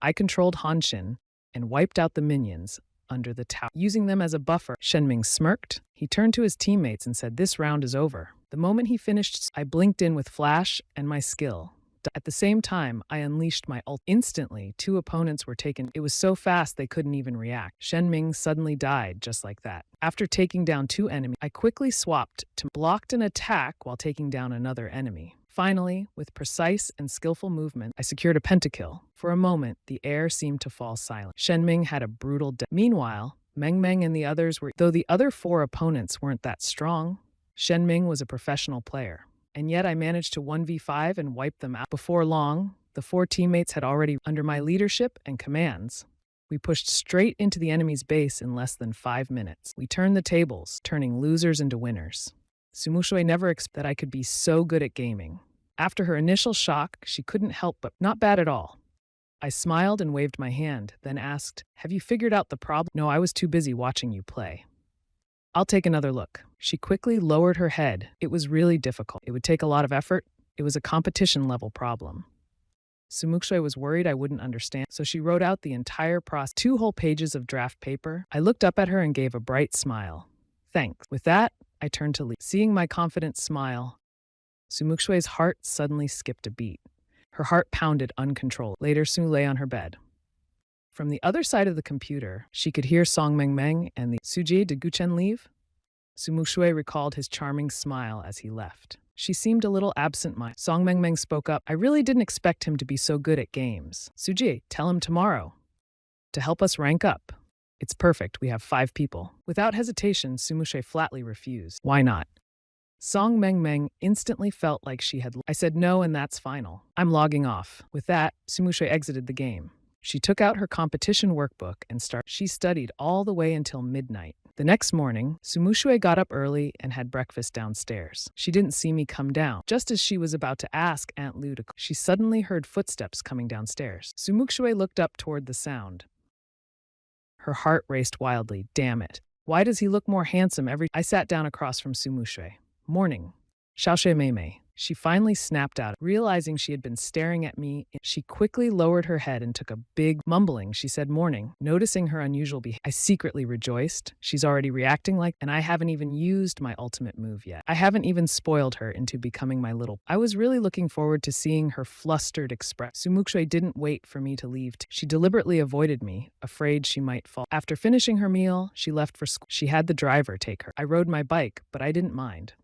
I controlled Han Xin and wiped out the minions under the tower, using them as a buffer. Shenming smirked. He turned to his teammates and said, "This round is over." The moment he finished, I blinked in with flash and my skill. At the same time, I unleashed my ult. Instantly, two opponents were taken. It was so fast they couldn't even react. Shen Ming suddenly died just like that. After taking down two enemies, I quickly swapped to blocked an attack while taking down another enemy. Finally, with precise and skillful movement, I secured a pentakill. For a moment, the air seemed to fall silent. Shen Ming had a brutal death. Meanwhile, Meng Meng and the others were, though the other four opponents weren't that strong, Shen Ming was a professional player. And yet I managed to 1v5 and wipe them out. Before long, the four teammates had already, under my leadership and commands, we pushed straight into the enemy's base in less than 5 minutes. We turned the tables, turning losers into winners. Sumu Shui never expected that I could be so good at gaming. After her initial shock, she couldn't help but not bad at all. I smiled and waved my hand, then asked, "Have you figured out the problem?" "No, I was too busy watching you play." "I'll take another look." She quickly lowered her head. It was really difficult. It would take a lot of effort. It was a competition-level problem. Sumukshui was worried I wouldn't understand, so she wrote out the entire process, 2 whole pages of draft paper. I looked up at her and gave a bright smile. "Thanks." With that, I turned to leave. Seeing my confident smile, Sumukshui's heart suddenly skipped a beat. Her heart pounded uncontrollably. Later, Su lay on her bed. From the other side of the computer, she could hear Song Meng Meng and the Sujie de Guchen leave. Sumukshui recalled his charming smile as he left. She seemed a little absent-minded. Song Meng Meng spoke up. "I really didn't expect him to be so good at games. Sujie, tell him tomorrow to help us rank up. It's perfect, we have 5 people." Without hesitation, Sumushui flatly refused. "Why not?" Song Meng Meng instantly felt like she had. I said no, and that's final. I'm logging off. With that, Sumushui exited the game. She took out her competition workbook and She studied all the way until midnight. The next morning, Sumushui got up early and had breakfast downstairs. She didn't see me come down. Just as she was about to ask Aunt Lu to, she suddenly heard footsteps coming downstairs. Sumushui looked up toward the sound. Her heart raced wildly. Damn it. Why does he look more handsome every... I sat down across from Sumushui. "Morning. Xiaoshui Meimei." She finally snapped out. Realizing she had been staring at me, she quickly lowered her head and took a big mumbling. She said, "Morning." Noticing her unusual behavior, I secretly rejoiced. She's already reacting like, and I haven't even used my ultimate move yet. I haven't even spoiled her into becoming my little... I was really looking forward to seeing her flustered expression. Sumukshui didn't wait for me to leave. She deliberately avoided me, afraid she might fall. After finishing her meal, she left for school. She had the driver take her. I rode my bike, but I didn't mind.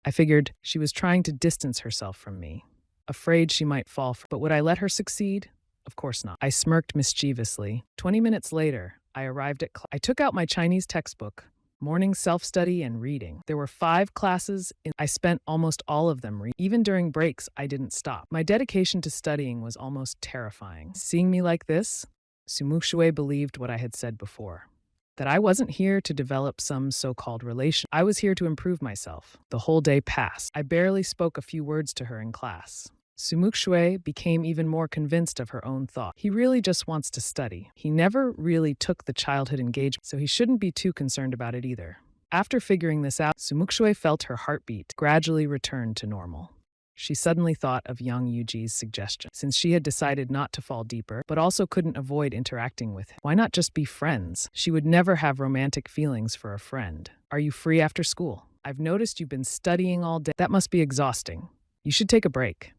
I figured she was trying to distance herself from me, afraid she might fall. But would I let her succeed? Of course not. I smirked mischievously. 20 minutes later, I arrived at class. I took out my Chinese textbook, morning self-study and reading. There were 5 classes. I spent almost all of them reading. Even during breaks, I didn't stop. My dedication to studying was almost terrifying. Seeing me like this, Sumukshui believed what I had said before. That I wasn't here to develop some so-called relation. I was here to improve myself. The whole day passed. I barely spoke a few words to her in class. Sumukshui became even more convinced of her own thought. He really just wants to study. He never really took the childhood engagement, so he shouldn't be too concerned about it either. After figuring this out, Sumukshui felt her heartbeat gradually return to normal. She suddenly thought of Yang Yuji's suggestion. Since she had decided not to fall deeper, but also couldn't avoid interacting with him, why not just be friends? She would never have romantic feelings for a friend. "Are you free after school? I've noticed you've been studying all day. That must be exhausting. You should take a break.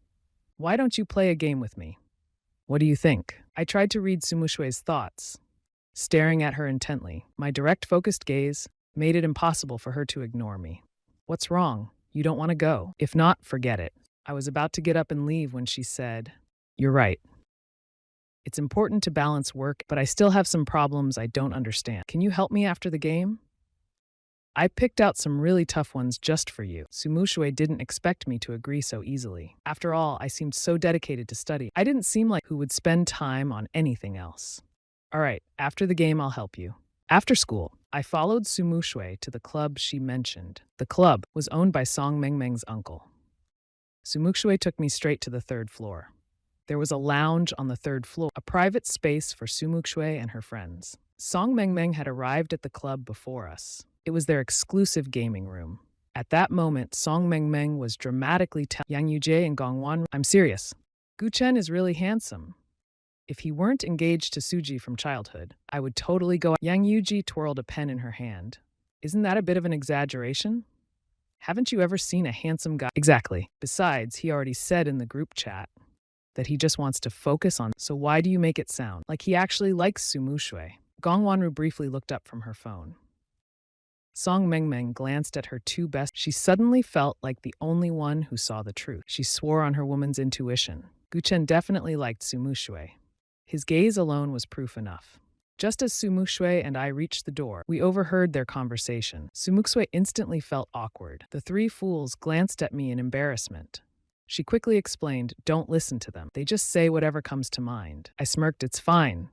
Why don't you play a game with me? What do you think?" I tried to read Sumushui's thoughts, staring at her intently. My direct, focused gaze made it impossible for her to ignore me. "What's wrong? You don't want to go? If not, forget it." I was about to get up and leave when she said, "You're right. It's important to balance work, but I still have some problems I don't understand. Can you help me after the game? I picked out some really tough ones just for you." Sumushui didn't expect me to agree so easily. After all, I seemed so dedicated to study. I didn't seem like who would spend time on anything else. "All right, after the game I'll help you." After school, I followed Sumushui to the club she mentioned. The club was owned by Song Meng Meng's uncle. Sumukshui took me straight to the 3rd floor. There was a lounge on the 3rd floor, a private space for Sumukshui and her friends. Song Meng Meng had arrived at the club before us. It was their exclusive gaming room. At that moment, Song Meng Meng was dramatically telling Yang Yujie and Gongwan, "I'm serious. Guchen is really handsome. If he weren't engaged to Suji from childhood, I would totally go." Yang Yuji twirled a pen in her hand. "Isn't that a bit of an exaggeration?" Haven't you ever seen a handsome guy? Exactly. Besides, he already said in the group chat that he just wants to focus on. So why do you make it sound like he actually likes Su Mushui? Gong Wanru briefly looked up from her phone. Song Mengmeng glanced at her two best. She suddenly felt like the only one who saw the truth. She swore on her woman's intuition. Guchen definitely liked Su Mushui. His gaze alone was proof enough. Just as Su Mushui and I reached the door, we overheard their conversation. Su Mushui instantly felt awkward. The three fools glanced at me in embarrassment. She quickly explained, "Don't listen to them. They just say whatever comes to mind." I smirked, "It's fine.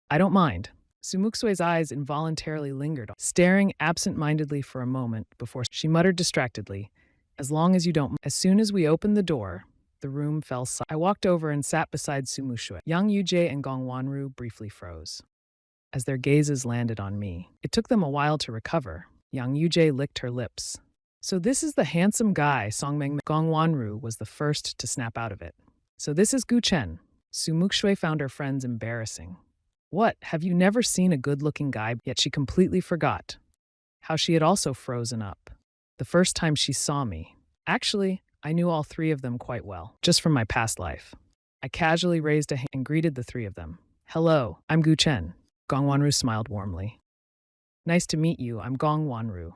I don't mind." Su Mushui's eyes involuntarily lingered, staring absent-mindedly for a moment before she muttered distractedly, "As long as you don't." As soon as we opened the door, the room fell silent. I walked over and sat beside Su Mushui. Yang Yujie and Gong Wanru briefly froze as their gazes landed on me. It took them a while to recover. Yang Yujie licked her lips. "So this is the handsome guy," Songmeng. Gong Wanru was the first to snap out of it. "So this is Gu Chen." Su Mushui found her friends embarrassing. What, have you never seen a good-looking guy? Yet she completely forgot how she had also frozen up the first time she saw me. Actually, I knew all three of them quite well, just from my past life. I casually raised a hand and greeted the three of them. "Hello, I'm Gu Chen." Gong Wanru smiled warmly. "Nice to meet you, I'm Gong Wanru."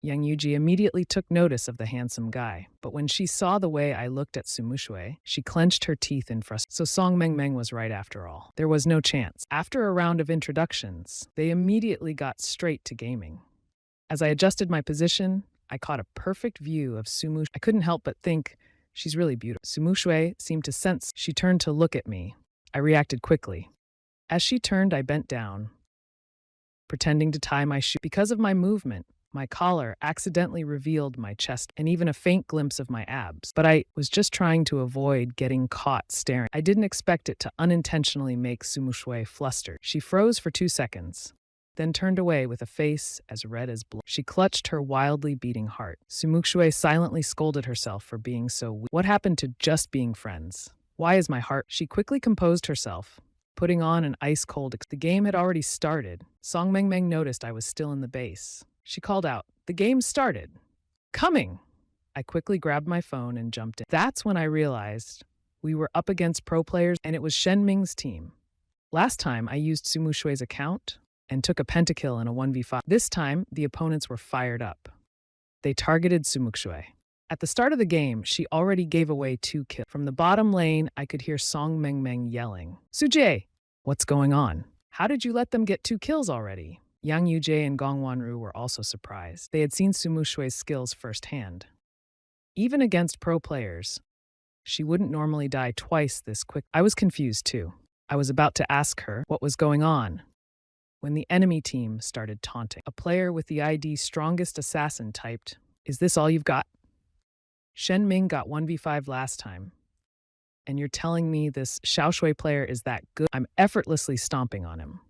Yang Yuji immediately took notice of the handsome guy, but when she saw the way I looked at Su Mushui, she clenched her teeth in frustration. So Song Mengmeng was right after all. There was no chance. After a round of introductions, they immediately got straight to gaming. As I adjusted my position, I caught a perfect view of Su Mushui. I couldn't help but think, she's really beautiful. Su Mushui seemed to sense. She turned to look at me. I reacted quickly. As she turned, I bent down, pretending to tie my shoe. Because of my movement, my collar accidentally revealed my chest and even a faint glimpse of my abs. But I was just trying to avoid getting caught staring. I didn't expect it to unintentionally make Su Mushui flustered. She froze for 2 seconds, then turned away with a face as red as blood. She clutched her wildly beating heart. Su Mushui silently scolded herself for being so weak. What happened to just being friends? Why is my heart? She quickly composed herself, putting on an ice-cold. The game had already started. Song Mengmeng noticed I was still in the base. She called out, "The game started. Coming!" I quickly grabbed my phone and jumped in. That's when I realized we were up against pro players, and it was Shen Ming's team. Last time, I used Su Mushui's account and took a pentakill in a 1v5. This time, the opponents were fired up. They targeted Su Mushui. At the start of the game, she already gave away 2 kills. From the bottom lane, I could hear Song Mengmeng yelling, "Sujie, what's going on? How did you let them get 2 kills already?" Yang Yujie and Gong Wanru were also surprised. They had seen Su Mushui's skills firsthand. Even against pro players, she wouldn't normally die twice this quick. I was confused too. I was about to ask her what was going on when the enemy team started taunting. A player with the ID Strongest Assassin typed, "Is this all you've got? Shen Ming got 1v5 last time, and you're telling me this Xiaoshui player is that good?" I'm effortlessly stomping on him.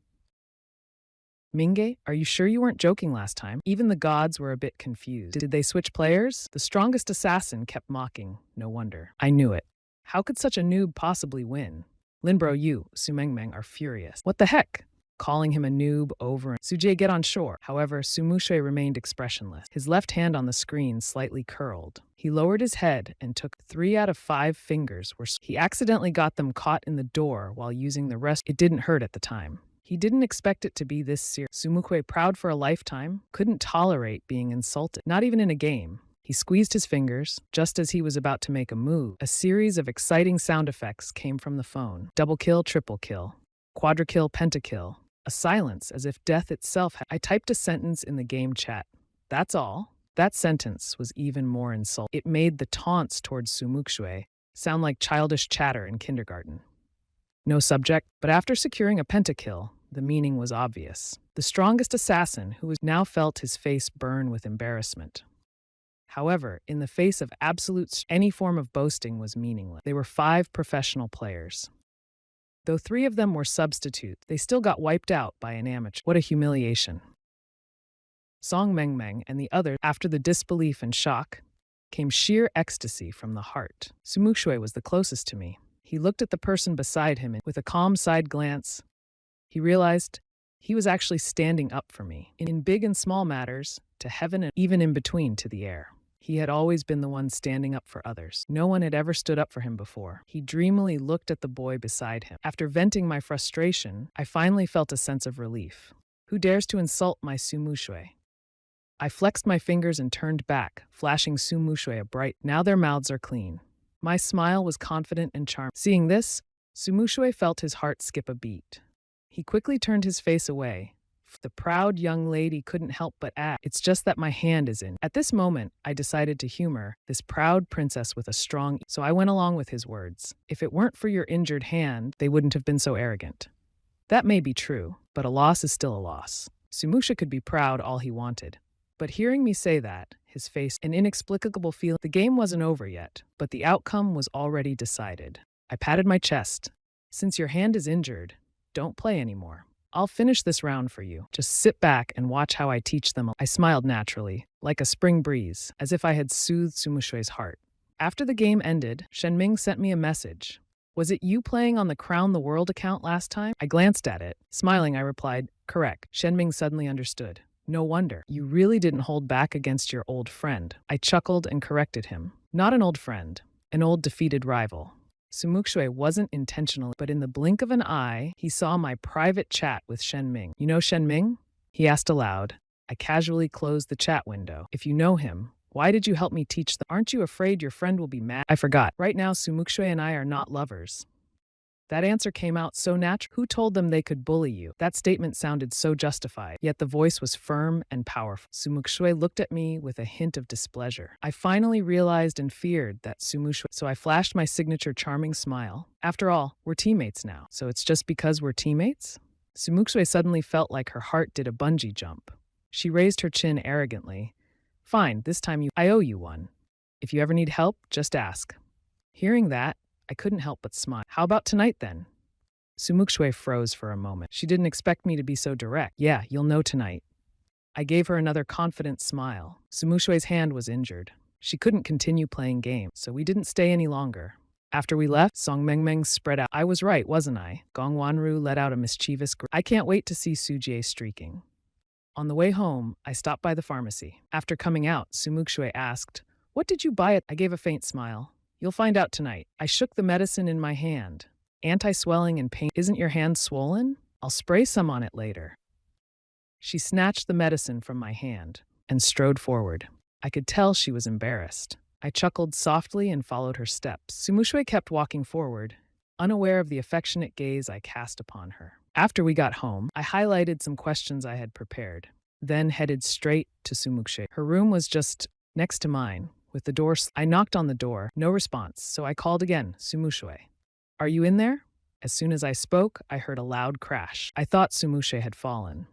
"Mingge, are you sure you weren't joking last time?" Even the gods were a bit confused. Did they switch players? The Strongest Assassin kept mocking. No wonder. I knew it. How could such a noob possibly win? Linbro Yu, Su Mengmeng are furious. What the heck? Calling him a noob over and Sujie, get on shore. However, Su Mushui remained expressionless. His left hand on the screen slightly curled. He lowered his head and took 3 out of 5 fingers. He accidentally got them caught in the door while using the rest. It didn't hurt at the time. He didn't expect it to be this serious. Su Mushui, proud for a lifetime, couldn't tolerate being insulted, not even in a game. He squeezed his fingers. Just as he was about to make a move, a series of exciting sound effects came from the phone. Double kill, triple kill, quadra-kill, pentakill. A silence as if death itself had. I typed a sentence in the game chat. That's all. That sentence was even more insulting. It made the taunts towards Su Mushui sound like childish chatter in kindergarten. No subject, but after securing a pentakill, the meaning was obvious. The Strongest Assassin, who now felt his face burn with embarrassment. However, in the face of any form of boasting was meaningless. They were 5 professional players. Though 3 of them were substitutes, they still got wiped out by an amateur. What a humiliation. Song Mengmeng and the others, after the disbelief and shock, came sheer ecstasy from the heart. Su Mushui was the closest to me. He looked at the person beside him and with a calm side glance, he realized He was actually standing up for me, in big and small matters, to heaven and even in between to the air. He had always been the one standing up for others. No one had ever stood up for him before. He dreamily looked at the boy beside him. After venting my frustration, I finally felt a sense of relief. Who dares to insult my Sumushui? I flexed my fingers and turned back, flashing Sumushui a bright, now their mouths are clean. My smile was confident and charming. Seeing this, Sumushui felt his heart skip a beat. He quickly turned his face away. The proud young lady couldn't help but add, "It's just that my hand is in." At this moment, I decided to humor this proud princess with a strong, so I went along with his words. If it weren't for your injured hand, they wouldn't have been so arrogant. That may be true, but a loss is still a loss. Sumusha could be proud all he wanted. But hearing me say that, his face an inexplicable feeling. The game wasn't over yet, but the outcome was already decided. I patted my chest. Since your hand is injured, don't play anymore. I'll finish this round for you. Just sit back and watch how I teach them. I smiled naturally, like a spring breeze, as if I had soothed Sumushui's heart. After the game ended, Shenming sent me a message. Was it you playing on the Crown the World account last time? I glanced at it. Smiling, I replied, correct. Shenming suddenly understood. No wonder. You really didn't hold back against your old friend. I chuckled and corrected him. Not an old friend, an old defeated rival. Sumushui wasn't intentional, but in the blink of an eye, he saw my private chat with Shenming. You know Shenming? He asked aloud. I casually closed the chat window. If you know him, why did you help me teach them? Aren't you afraid your friend will be mad? I forgot. Right now, Sumushui and I are not lovers. That answer came out so natural. Who told them they could bully you? That statement sounded so justified, yet the voice was firm and powerful. Sumushui looked at me with a hint of displeasure. I finally realized and feared that Sumushui, so I flashed my signature charming smile. After all, we're teammates now. So it's just because we're teammates? Sumushui suddenly felt like her heart did a bungee jump. She raised her chin arrogantly. Fine, this time I owe you one. If you ever need help, just ask. Hearing that, I couldn't help but smile. How about tonight then? Sumushui froze for a moment. She didn't expect me to be so direct. Yeah, you'll know tonight. I gave her another confident smile. Sumushui's hand was injured. She couldn't continue playing games, so we didn't stay any longer. After we left, Song Mengmeng spread out. I was right, wasn't I? Gong Wanru let out a mischievous grin. I can't wait to see Sujie streaking. On the way home, I stopped by the pharmacy. After coming out, Sumushui asked, "What did you buy?" I gave a faint smile. You'll find out tonight. I shook the medicine in my hand. Anti-swelling and pain. Isn't your hand swollen? I'll spray some on it later. She snatched the medicine from my hand and strode forward. I could tell she was embarrassed. I chuckled softly and followed her steps. Sumushui kept walking forward, unaware of the affectionate gaze I cast upon her. After we got home, I highlighted some questions I had prepared, then headed straight to Sumushui. Her room was just next to mine. With the door, I knocked on the door. No response, so I called again, Sumushui. Are you in there? As soon as I spoke, I heard a loud crash. I thought Sumushui had fallen.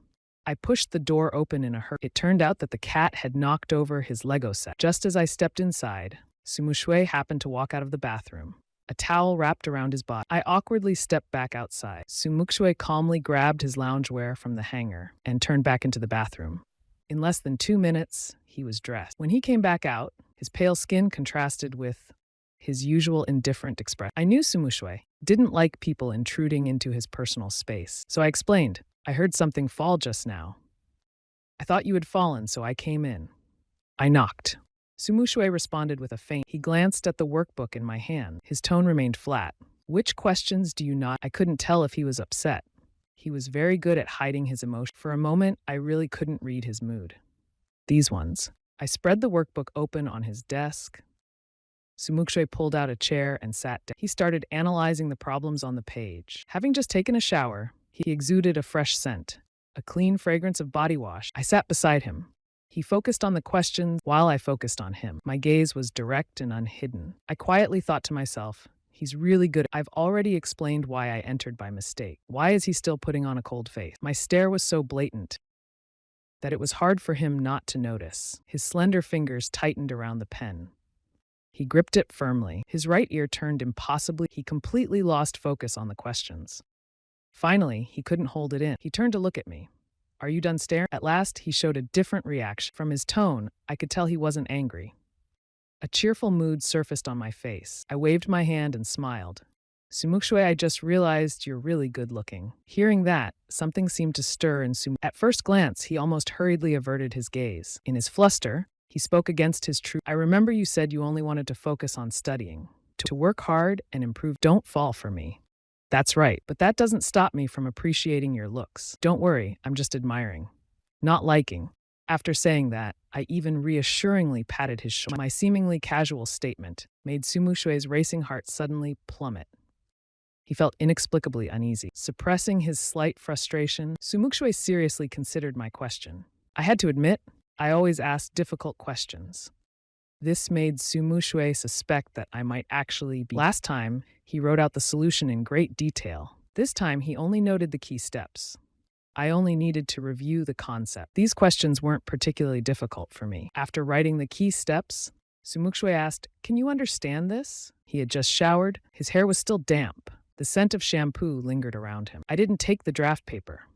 I pushed the door open in a hurry. It turned out that the cat had knocked over his Lego set. Just as I stepped inside, Sumushui happened to walk out of the bathroom, a towel wrapped around his body. I awkwardly stepped back outside. Sumushui calmly grabbed his loungewear from the hanger and turned back into the bathroom. In less than 2 minutes, he was dressed. When he came back out, his pale skin contrasted with his usual indifferent expression. I knew Sumushui didn't like people intruding into his personal space, so I explained. I heard something fall just now. I thought you had fallen, so I came in. I knocked. Sumushui responded with a faint. He glanced at the workbook in my hand. His tone remained flat. Which questions do you not? I couldn't tell if he was upset. He was very good at hiding his emotion. For a moment, I really couldn't read his mood. These ones. I spread the workbook open on his desk. Sumushui pulled out a chair and sat down. He started analyzing the problems on the page. Having just taken a shower, he exuded a fresh scent, a clean fragrance of body wash. I sat beside him. He focused on the questions while I focused on him. My gaze was direct and unhidden. I quietly thought to myself, he's really good. I've already explained why I entered by mistake. Why is he still putting on a cold face? My stare was so blatant that it was hard for him not to notice. His slender fingers tightened around the pen. He gripped it firmly. His right ear turned impossibly. He completely lost focus on the questions. Finally, he couldn't hold it in. He turned to look at me. Are you done staring? At last, he showed a different reaction. From his tone, I could tell he wasn't angry. A cheerful mood surfaced on my face. I waved my hand and smiled. Sumukshui, I just realized you're really good looking. Hearing that, something seemed to stir in Sum. At first glance, he almost hurriedly averted his gaze. In his fluster, he spoke against his truth. I remember you said you only wanted to focus on studying. To work hard and improve. Don't fall for me. That's right, but that doesn't stop me from appreciating your looks. Don't worry, I'm just admiring. Not liking. After saying that, I even reassuringly patted his shoulder. My seemingly casual statement made Sumushue's racing heart suddenly plummet. He felt inexplicably uneasy. Suppressing his slight frustration, Sumukshui seriously considered my question. I had to admit, I always asked difficult questions. This made Sumukshui suspect that I might actually be. Last time, he wrote out the solution in great detail. This time, he only noted the key steps. I only needed to review the concept. These questions weren't particularly difficult for me. After writing the key steps, Sumukshui asked, "Can you understand this?" He had just showered. His hair was still damp. The scent of shampoo lingered around him. I didn't take the draft paper.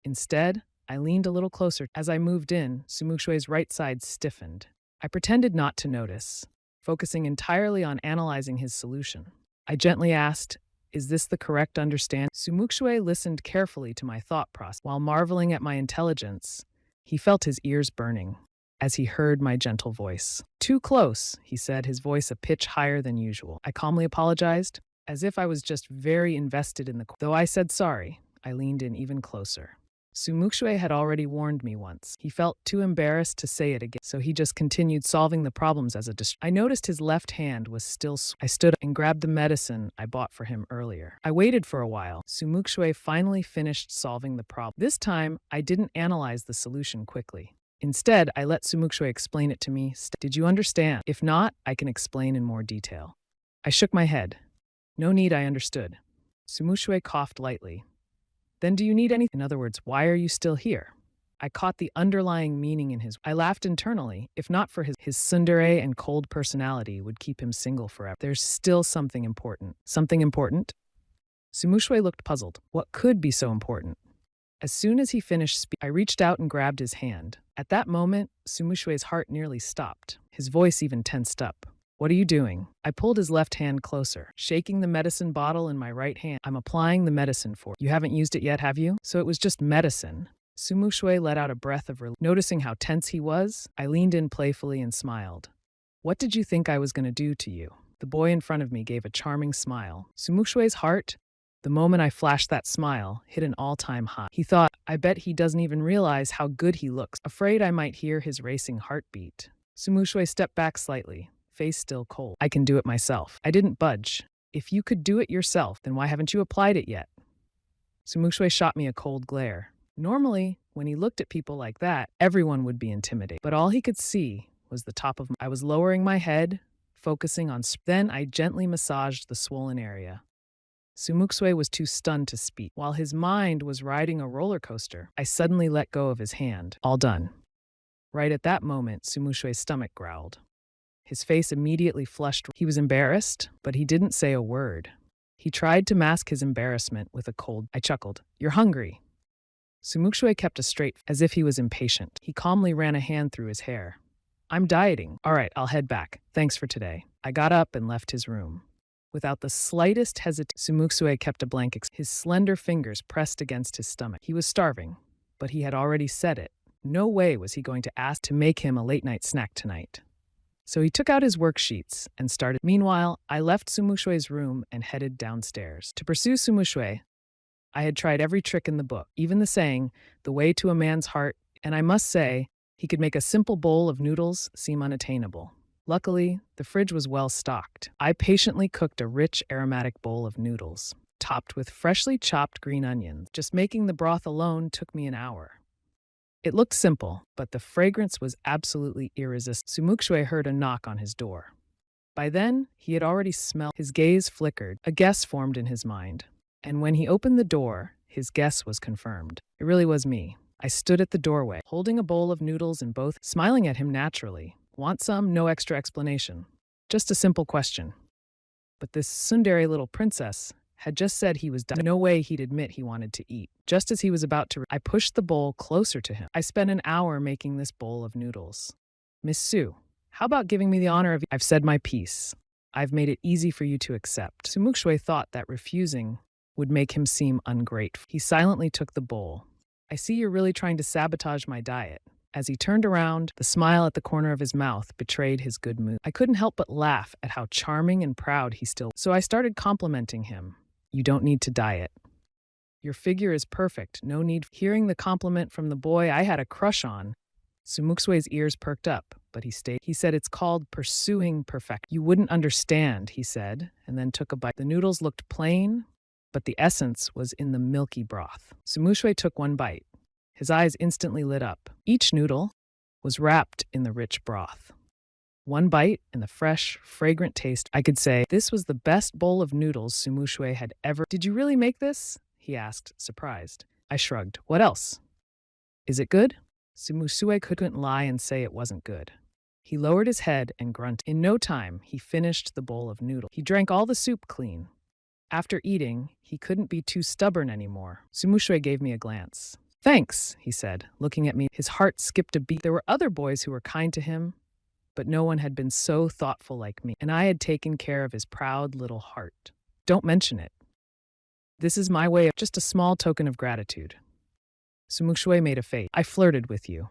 Instead, I leaned a little closer. As I moved in, Sumukshui's right side stiffened. I pretended not to notice, focusing entirely on analyzing his solution. I gently asked, "Is this the correct understanding?" Sumukshui listened carefully to my thought process. While marveling at my intelligence, he felt his ears burning as he heard my gentle voice. "Too close," he said, his voice a pitch higher than usual. I calmly apologized, as if I was just very invested in the. Though I said sorry, I leaned in even closer. Sumukshui had already warned me once. He felt too embarrassed to say it again, so he just continued solving the problems as a I noticed his left hand was still. I stood up and grabbed the medicine I bought for him earlier. I waited for a while. Sumukshui finally finished solving the problem. This time, I didn't analyze the solution quickly. Instead, I let Sumukshui explain it to me. Did you understand? If not, I can explain in more detail. I shook my head. No need, I understood. Sumukshui coughed lightly. Then do you need anything? In other words, why are you still here? I caught the underlying meaning in his. I laughed internally. If not for his tsundere and cold personality would keep him single forever. There's still something important. Something important? Sumukshui looked puzzled. What could be so important? As soon as he finished speaking, I reached out and grabbed his hand. At that moment, Sumukshui's heart nearly stopped. His voice even tensed up. What are you doing? I pulled his left hand closer, shaking the medicine bottle in my right hand. I'm applying the medicine for you. You haven't used it yet, have you? So it was just medicine. Sumukshui let out a breath of relief. Noticing how tense he was, I leaned in playfully and smiled. What did you think I was going to do to you? The boy in front of me gave a charming smile. Sumukshui's heart, the moment I flashed that smile, hit an all-time high. He thought, I bet he doesn't even realize how good he looks. Afraid I might hear his racing heartbeat. Sumukshui stepped back slightly, face still cold. I can do it myself. I didn't budge. If you could do it yourself, then why haven't you applied it yet? Sumukshui shot me a cold glare. Normally, when he looked at people like that, everyone would be intimidated. But all he could see was the top of I was lowering my head, focusing on. Then I gently massaged the swollen area. Sumukshui was too stunned to speak. While his mind was riding a roller coaster, I suddenly let go of his hand. All done. Right at that moment, Sumukshui's stomach growled. His face immediately flushed. He was embarrassed, but he didn't say a word. He tried to mask his embarrassment with a cold. I chuckled. You're hungry. Sumukshui kept a straight, as if he was impatient. He calmly ran a hand through his hair. I'm dieting. All right, I'll head back. Thanks for today. I got up and left his room. Without the slightest hesitation, Sumukshui kept a blank his slender fingers pressed against his stomach. He was starving, but he had already said it. No way was he going to ask to make him a late-night snack tonight. So he took out his worksheets and started. Meanwhile, I left Sumukshui's room and headed downstairs. To pursue Sumukshui, I had tried every trick in the book, even the saying, the way to a man's heart, and I must say, he could make a simple bowl of noodles seem unattainable. Luckily, the fridge was well stocked. I patiently cooked a rich, aromatic bowl of noodles, topped with freshly chopped green onions. Just making the broth alone took me an hour. It looked simple, but the fragrance was absolutely irresistible. Sumukshui heard a knock on his door. By then, he had already smelled. His gaze flickered. A guess formed in his mind. And when he opened the door, his guess was confirmed. It really was me. I stood at the doorway, holding a bowl of noodles in both, smiling at him naturally. Want some? No extra explanation. Just a simple question. But this tsundere little princess had just said he was done. No way he'd admit he wanted to eat. Just as he was about to, I pushed the bowl closer to him. I spent an hour making this bowl of noodles. Miss Sue, how about giving me the honor of. I've said my piece. I've made it easy for you to accept. Sumuxue thought that refusing would make him seem ungrateful. He silently took the bowl. I see you're really trying to sabotage my diet. As he turned around, the smile at the corner of his mouth betrayed his good mood. I couldn't help but laugh at how charming and proud he still was. So I started complimenting him. You don't need to diet. Your figure is perfect. No need. Hearing the compliment from the boy I had a crush on, Sumuxue's ears perked up, but he stayed. He said, it's called pursuing perfection. You wouldn't understand, he said, and then took a bite. The noodles looked plain, but the essence was in the milky broth. Sumuxue took one bite. His eyes instantly lit up. Each noodle was wrapped in the rich broth. One bite and the fresh, fragrant taste. I could say, this was the best bowl of noodles Sumuxue had ever. Did you really make this? He asked, surprised. I shrugged. What else? Is it good? Sumuxue couldn't lie and say it wasn't good. He lowered his head and grunted. In no time, he finished the bowl of noodles. He drank all the soup clean. After eating, he couldn't be too stubborn anymore. Sumuxue gave me a glance. Thanks, he said, looking at me. His heart skipped a beat. There were other boys who were kind to him, but no one had been so thoughtful like me, and I had taken care of his proud little heart. Don't mention it. This is my way of just a small token of gratitude. Sumuxue made a face. I flirted with you,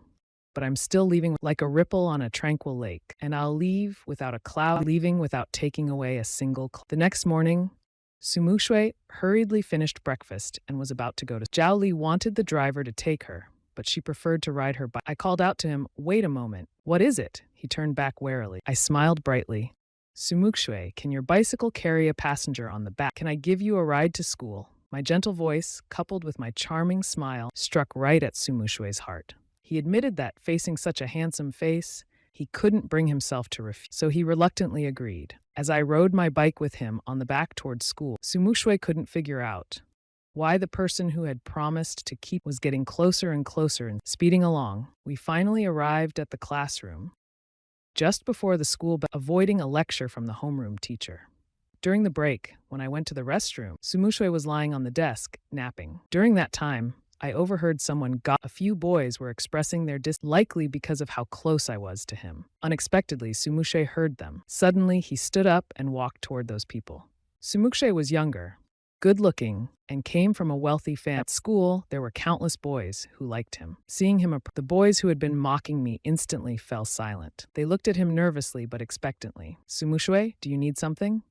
but I'm still leaving like a ripple on a tranquil lake, and I'll leave without a cloud, leaving without taking away a single cloud. The next morning, Sumuxue hurriedly finished breakfast and was about to go to. Zhao Li wanted the driver to take her, but she preferred to ride her bike. I called out to him, wait a moment, what is it? He turned back warily. I smiled brightly. Sumuxue, can your bicycle carry a passenger on the back? Can I give you a ride to school? My gentle voice, coupled with my charming smile, struck right at Sumuxue's heart. He admitted that, facing such a handsome face, he couldn't bring himself to refuse, so he reluctantly agreed. As I rode my bike with him on the back towards school, Sumuxue couldn't figure out why the person who had promised to keep was getting closer and closer and speeding along. We finally arrived at the classroom, just before the school bell, avoiding a lecture from the homeroom teacher. During the break, when I went to the restroom, Sumuxue was lying on the desk, napping. During that time, I overheard someone a few boys were expressing their likely because of how close I was to him. Unexpectedly, Sumuxue heard them. Suddenly, he stood up and walked toward those people. Sumuxue was younger, good-looking, and came from a wealthy family. At school, there were countless boys who liked him. Seeing him, the boys who had been mocking me instantly fell silent. They looked at him nervously but expectantly. Sumuxue, do you need something?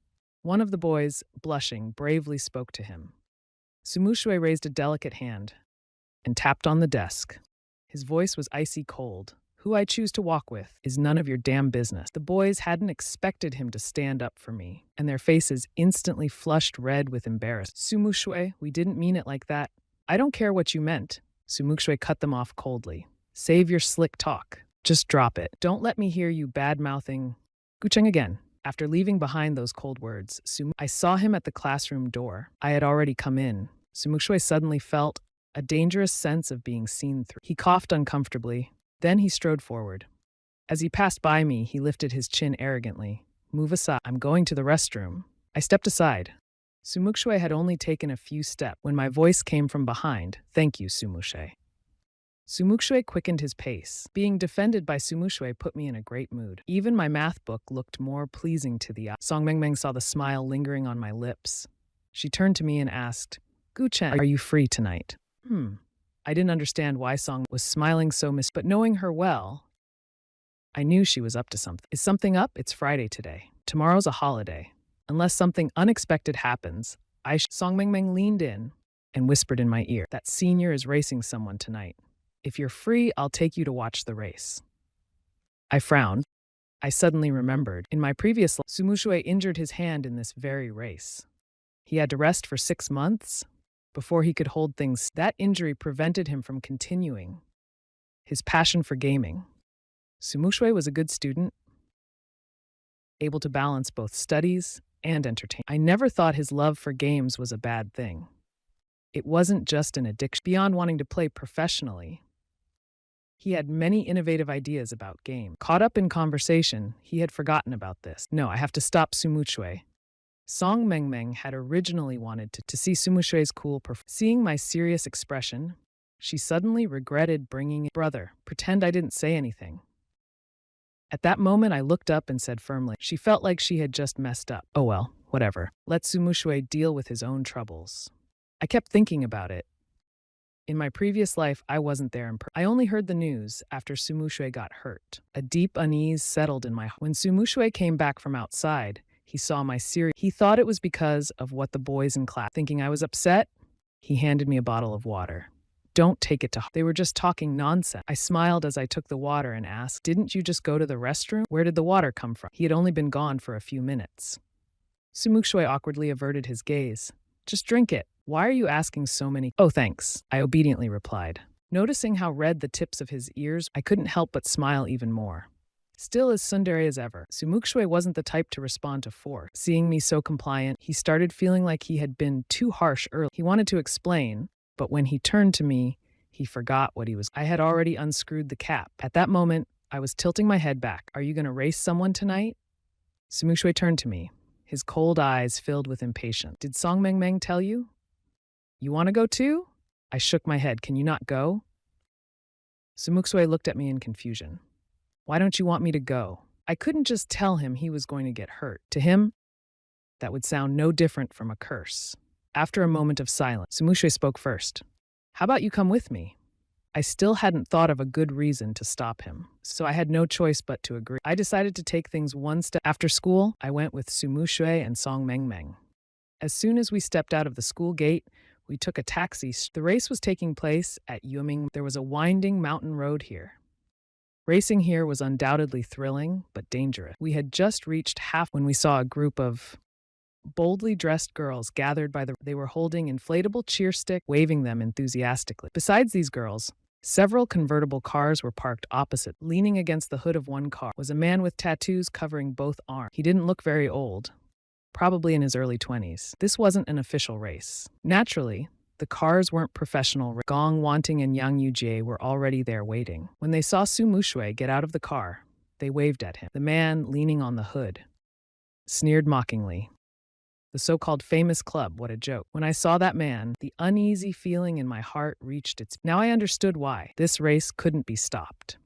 One of the boys, blushing, bravely spoke to him. Sumuxue raised a delicate hand and tapped on the desk. His voice was icy cold. Who I choose to walk with is none of your damn business. The boys hadn't expected him to stand up for me, and their faces instantly flushed red with embarrassment. Sumuxue, we didn't mean it like that. I don't care what you meant. Sumuxue cut them off coldly. Save your slick talk. Just drop it. Don't let me hear you bad-mouthing. Gucheng again. After leaving behind those cold words, I saw him at the classroom door. I had already come in. Sumuxue suddenly felt a dangerous sense of being seen through. He coughed uncomfortably. Then he strode forward. As he passed by me, he lifted his chin arrogantly. Move aside. I'm going to the restroom. I stepped aside. Sumuxue had only taken a few steps when my voice came from behind. Thank you, Sumuxue. Sumuxue quickened his pace. Being defended by Sumuxue put me in a great mood. Even my math book looked more pleasing to the eye. Song Mengmeng saw the smile lingering on my lips. She turned to me and asked, Guchen, are you free tonight? I didn't understand why Song was smiling so but knowing her well, I knew she was up to something. Is something up? It's Friday today. Tomorrow's a holiday. Unless something unexpected happens, Song Mengmeng leaned in and whispered in my ear, that senior is racing someone tonight. If you're free, I'll take you to watch the race. I frowned. I suddenly remembered. In my previous life, Sumuxue injured his hand in this very race. He had to rest for 6 months before he could hold things. That injury prevented him from continuing his passion for gaming. Sumuxue was a good student, able to balance both studies and entertainment. I never thought his love for games was a bad thing. It wasn't just an addiction. Beyond wanting to play professionally, he had many innovative ideas about games. Caught up in conversation, he had forgotten about this. No, I have to stop Sumuxue. Song Mengmeng had originally wanted to see Sumuxue's cool performance. Seeing my serious expression, she suddenly regretted bringing it. Brother, pretend I didn't say anything. At that moment, I looked up and said firmly, she felt like she had just messed up. Oh well, whatever. Let Sumushue deal with his own troubles. I kept thinking about it. In my previous life, I wasn't there I only heard the news after Sumushue got hurt. A deep unease settled in my heart. When Sumushue came back from outside, he saw my serious. He thought it was because of what the boys in class. Thinking I was upset, he handed me a bottle of water. Don't take it to heart. They were just talking nonsense. I smiled as I took the water and asked, didn't you just go to the restroom? Where did the water come from? He had only been gone for a few minutes. Sumushue awkwardly averted his gaze. Just drink it. Why are you asking so many? Oh, thanks, I obediently replied. Noticing how red the tips of his ears, I couldn't help but smile even more. Still as tsundere as ever, Sumushue wasn't the type to respond to force. Seeing me so compliant, he started feeling like he had been too harsh early. He wanted to explain, but when he turned to me, he forgot what he was. I had already unscrewed the cap. At that moment, I was tilting my head back. Are you going to race someone tonight? Sumushue turned to me, his cold eyes filled with impatience. Did Song Mengmeng tell you? You want to go too? I shook my head. Can you not go? Sumushue looked at me in confusion. Why don't you want me to go? I couldn't just tell him he was going to get hurt. To him, that would sound no different from a curse. After a moment of silence, Sumushue spoke first. How about you come with me? I still hadn't thought of a good reason to stop him, so I had no choice but to agree. I decided to take things one step. After school, I went with Sumushue and Song Mengmeng. As soon as we stepped out of the school gate, we took a taxi. The race was taking place at Yuming. There was a winding mountain road here. Racing here was undoubtedly thrilling, but dangerous. We had just reached half when we saw a group of boldly dressed girls gathered by they were holding inflatable cheer sticks, waving them enthusiastically. Besides these girls, several convertible cars were parked opposite. Leaning against the hood of one car was a man with tattoos covering both arms. He didn't look very old, probably in his early 20s. This wasn't an official race. Naturally, the cars weren't professional. Gong Wanting and Yang Yujie were already there waiting. When they saw Sumushue get out of the car, they waved at him. The man, leaning on the hood, sneered mockingly. The so-called famous club, what a joke. When I saw that man, the uneasy feeling in my heart reached its... Now I understood why. This race couldn't be stopped.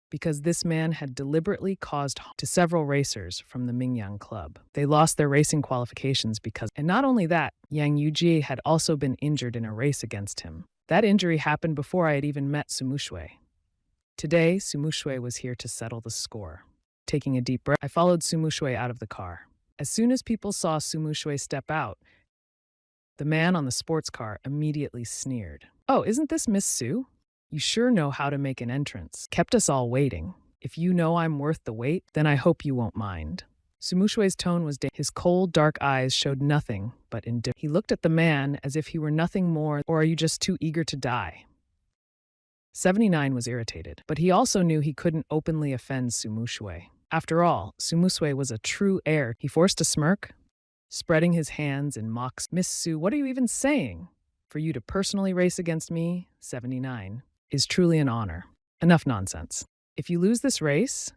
Because this man had deliberately caused harm to several racers from the Mingyang Club. They lost their racing qualifications because... And not only that, Yang Yujie had also been injured in a race against him. That injury happened before I had even met Sumushue. Today, Sumushue was here to settle the score. Taking a deep breath, I followed Sumushue out of the car. As soon as people saw Sumushue step out, the man on the sports car immediately sneered. Oh, isn't this Miss Su? You sure know how to make an entrance. Kept us all waiting. If you know I'm worth the wait, then I hope you won't mind. Sumushue's tone was his cold, dark eyes showed nothing but indifference. He looked at the man as if he were nothing more, or are you just too eager to die? 79 was irritated, but he also knew he couldn't openly offend Sumushue. After all, Sumushue was a true heir. He forced a smirk, spreading his hands in mock. Miss Su, what are you even saying? For you to personally race against me, 79, is truly an honor. Enough nonsense. If you lose this race,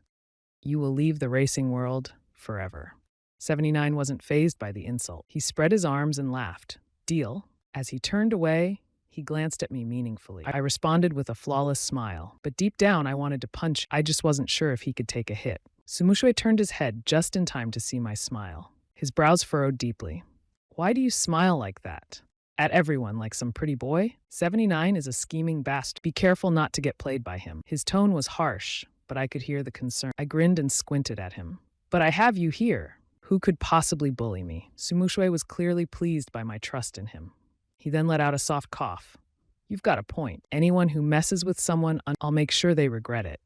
you will leave the racing world forever. 79 wasn't fazed by the insult. He spread his arms and laughed. Deal. As he turned away, he glanced at me meaningfully. I responded with a flawless smile, but deep down I wanted to punch. I just wasn't sure if he could take a hit. Sumushue turned his head just in time to see my smile. His brows furrowed deeply. Why do you smile like that? At everyone like some pretty boy? 79 is a scheming bastard. Be careful not to get played by him. His tone was harsh, but I could hear the concern. I grinned and squinted at him. But I have you here. Who could possibly bully me? Sumushue was clearly pleased by my trust in him. He then let out a soft cough. You've got a point. Anyone who messes with someone, I'll make sure they regret it.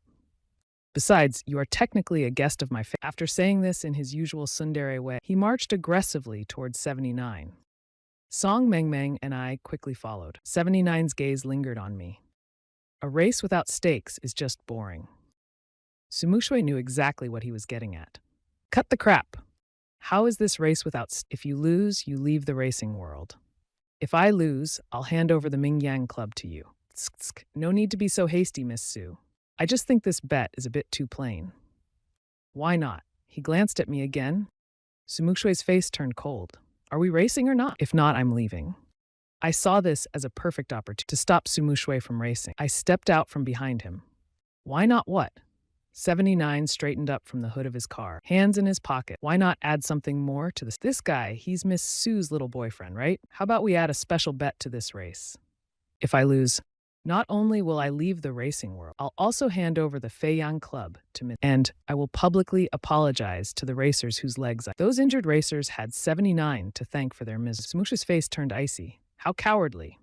Besides, you are technically a guest of my family. After saying this in his usual tsundere way, he marched aggressively towards 79. Song Mengmeng and I quickly followed. 79's gaze lingered on me. A race without stakes is just boring. Sumushue knew exactly what he was getting at. Cut the crap. How is this race without If you lose, you leave the racing world. If I lose, I'll hand over the Mingyang Club to you. No need to be so hasty, Miss Su. I just think this bet is a bit too plain. Why not? He glanced at me again. Sumushue's face turned cold. Are we racing or not? If not, I'm leaving. I saw this as a perfect opportunity to stop Sumushue from racing. I stepped out from behind him. Why not what? 79 was irritated. But he also knew he couldn't openly offend Sumushue. He looked at the man as if he were nothing more, or are you just too eager to die? 79 is a scheming bastard. Be careful not to get played by him. His tone was harsh, but I could hear the concern. I grinned and squinted at him. But I have you here. Who could possibly bully me? Sumushue was clearly pleased by my trust in him. He then let out a soft cough. You've got a point. Anyone who messes with someone, I'll make sure they regret it. Besides, you are technically a guest of my family. 79 straightened up from the hood of his car, hands in his pocket. Why not add something more to this? This guy, he's Miss Sue's little boyfriend, right? How about we add a special bet to this race? If I lose, not only will I leave the racing world, I'll also hand over the Feiyang Club to Miss, and I will publicly apologize to the racers whose legs I. Those injured racers had 79 to thank for their misery. Smush's face turned icy. How cowardly.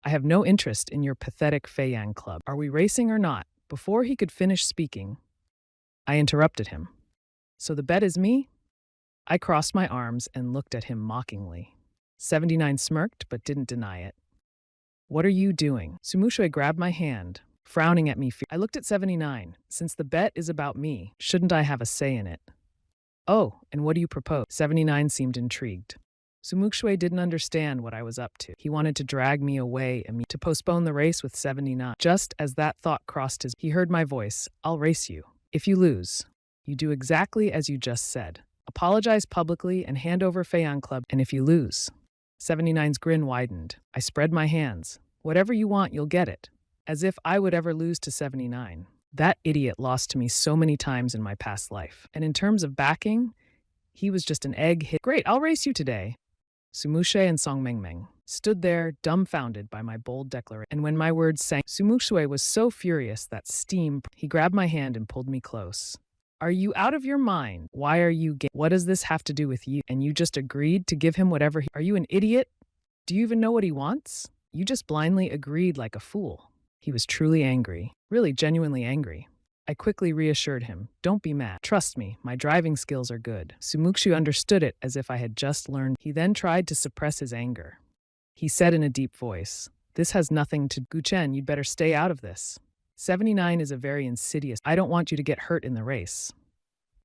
I have no interest in your pathetic Feiyang Club. Are we racing or not? Before he could finish speaking, I interrupted him. So the bet is me? I crossed my arms and looked at him mockingly. 79 smirked but didn't deny it. What are you doing? Sumushui grabbed my hand, frowning at me. I looked at 79. Since the bet is about me, shouldn't I have a say in it? Oh, and what do you propose? 79 seemed intrigued. Sumushui didn't understand what I was up to. He wanted to drag me away and to postpone the race with 79. Just as that thought crossed he heard my voice. I'll race you. If you lose, you do exactly as you just said. Apologize publicly and hand over Feiyang Club. And if you lose, 79's grin widened. I spread my hands. Whatever you want, you'll get it. As if I would ever lose to 79. That idiot lost to me so many times in my past life. And in terms of backing, he was just an egg hit. Great, I'll race you today. Sumushui and Song Mengmeng stood there, dumbfounded by my bold declaration. And when my words sank, Sumushui was so furious that steam. He grabbed my hand and pulled me close. Are you out of your mind? Why are you What does this have to do with you? And you just agreed to give him whatever Are you an idiot? Do you even know what he wants? You just blindly agreed like a fool. He was truly angry, really genuinely angry. I quickly reassured him, don't be mad. Trust me, my driving skills are good. Sumukshu understood it as if I had just learned. He then tried to suppress his anger. He said in a deep voice, this has nothing to Guchen, you'd better stay out of this. 79 is a very insidious. I don't want you to get hurt in the race.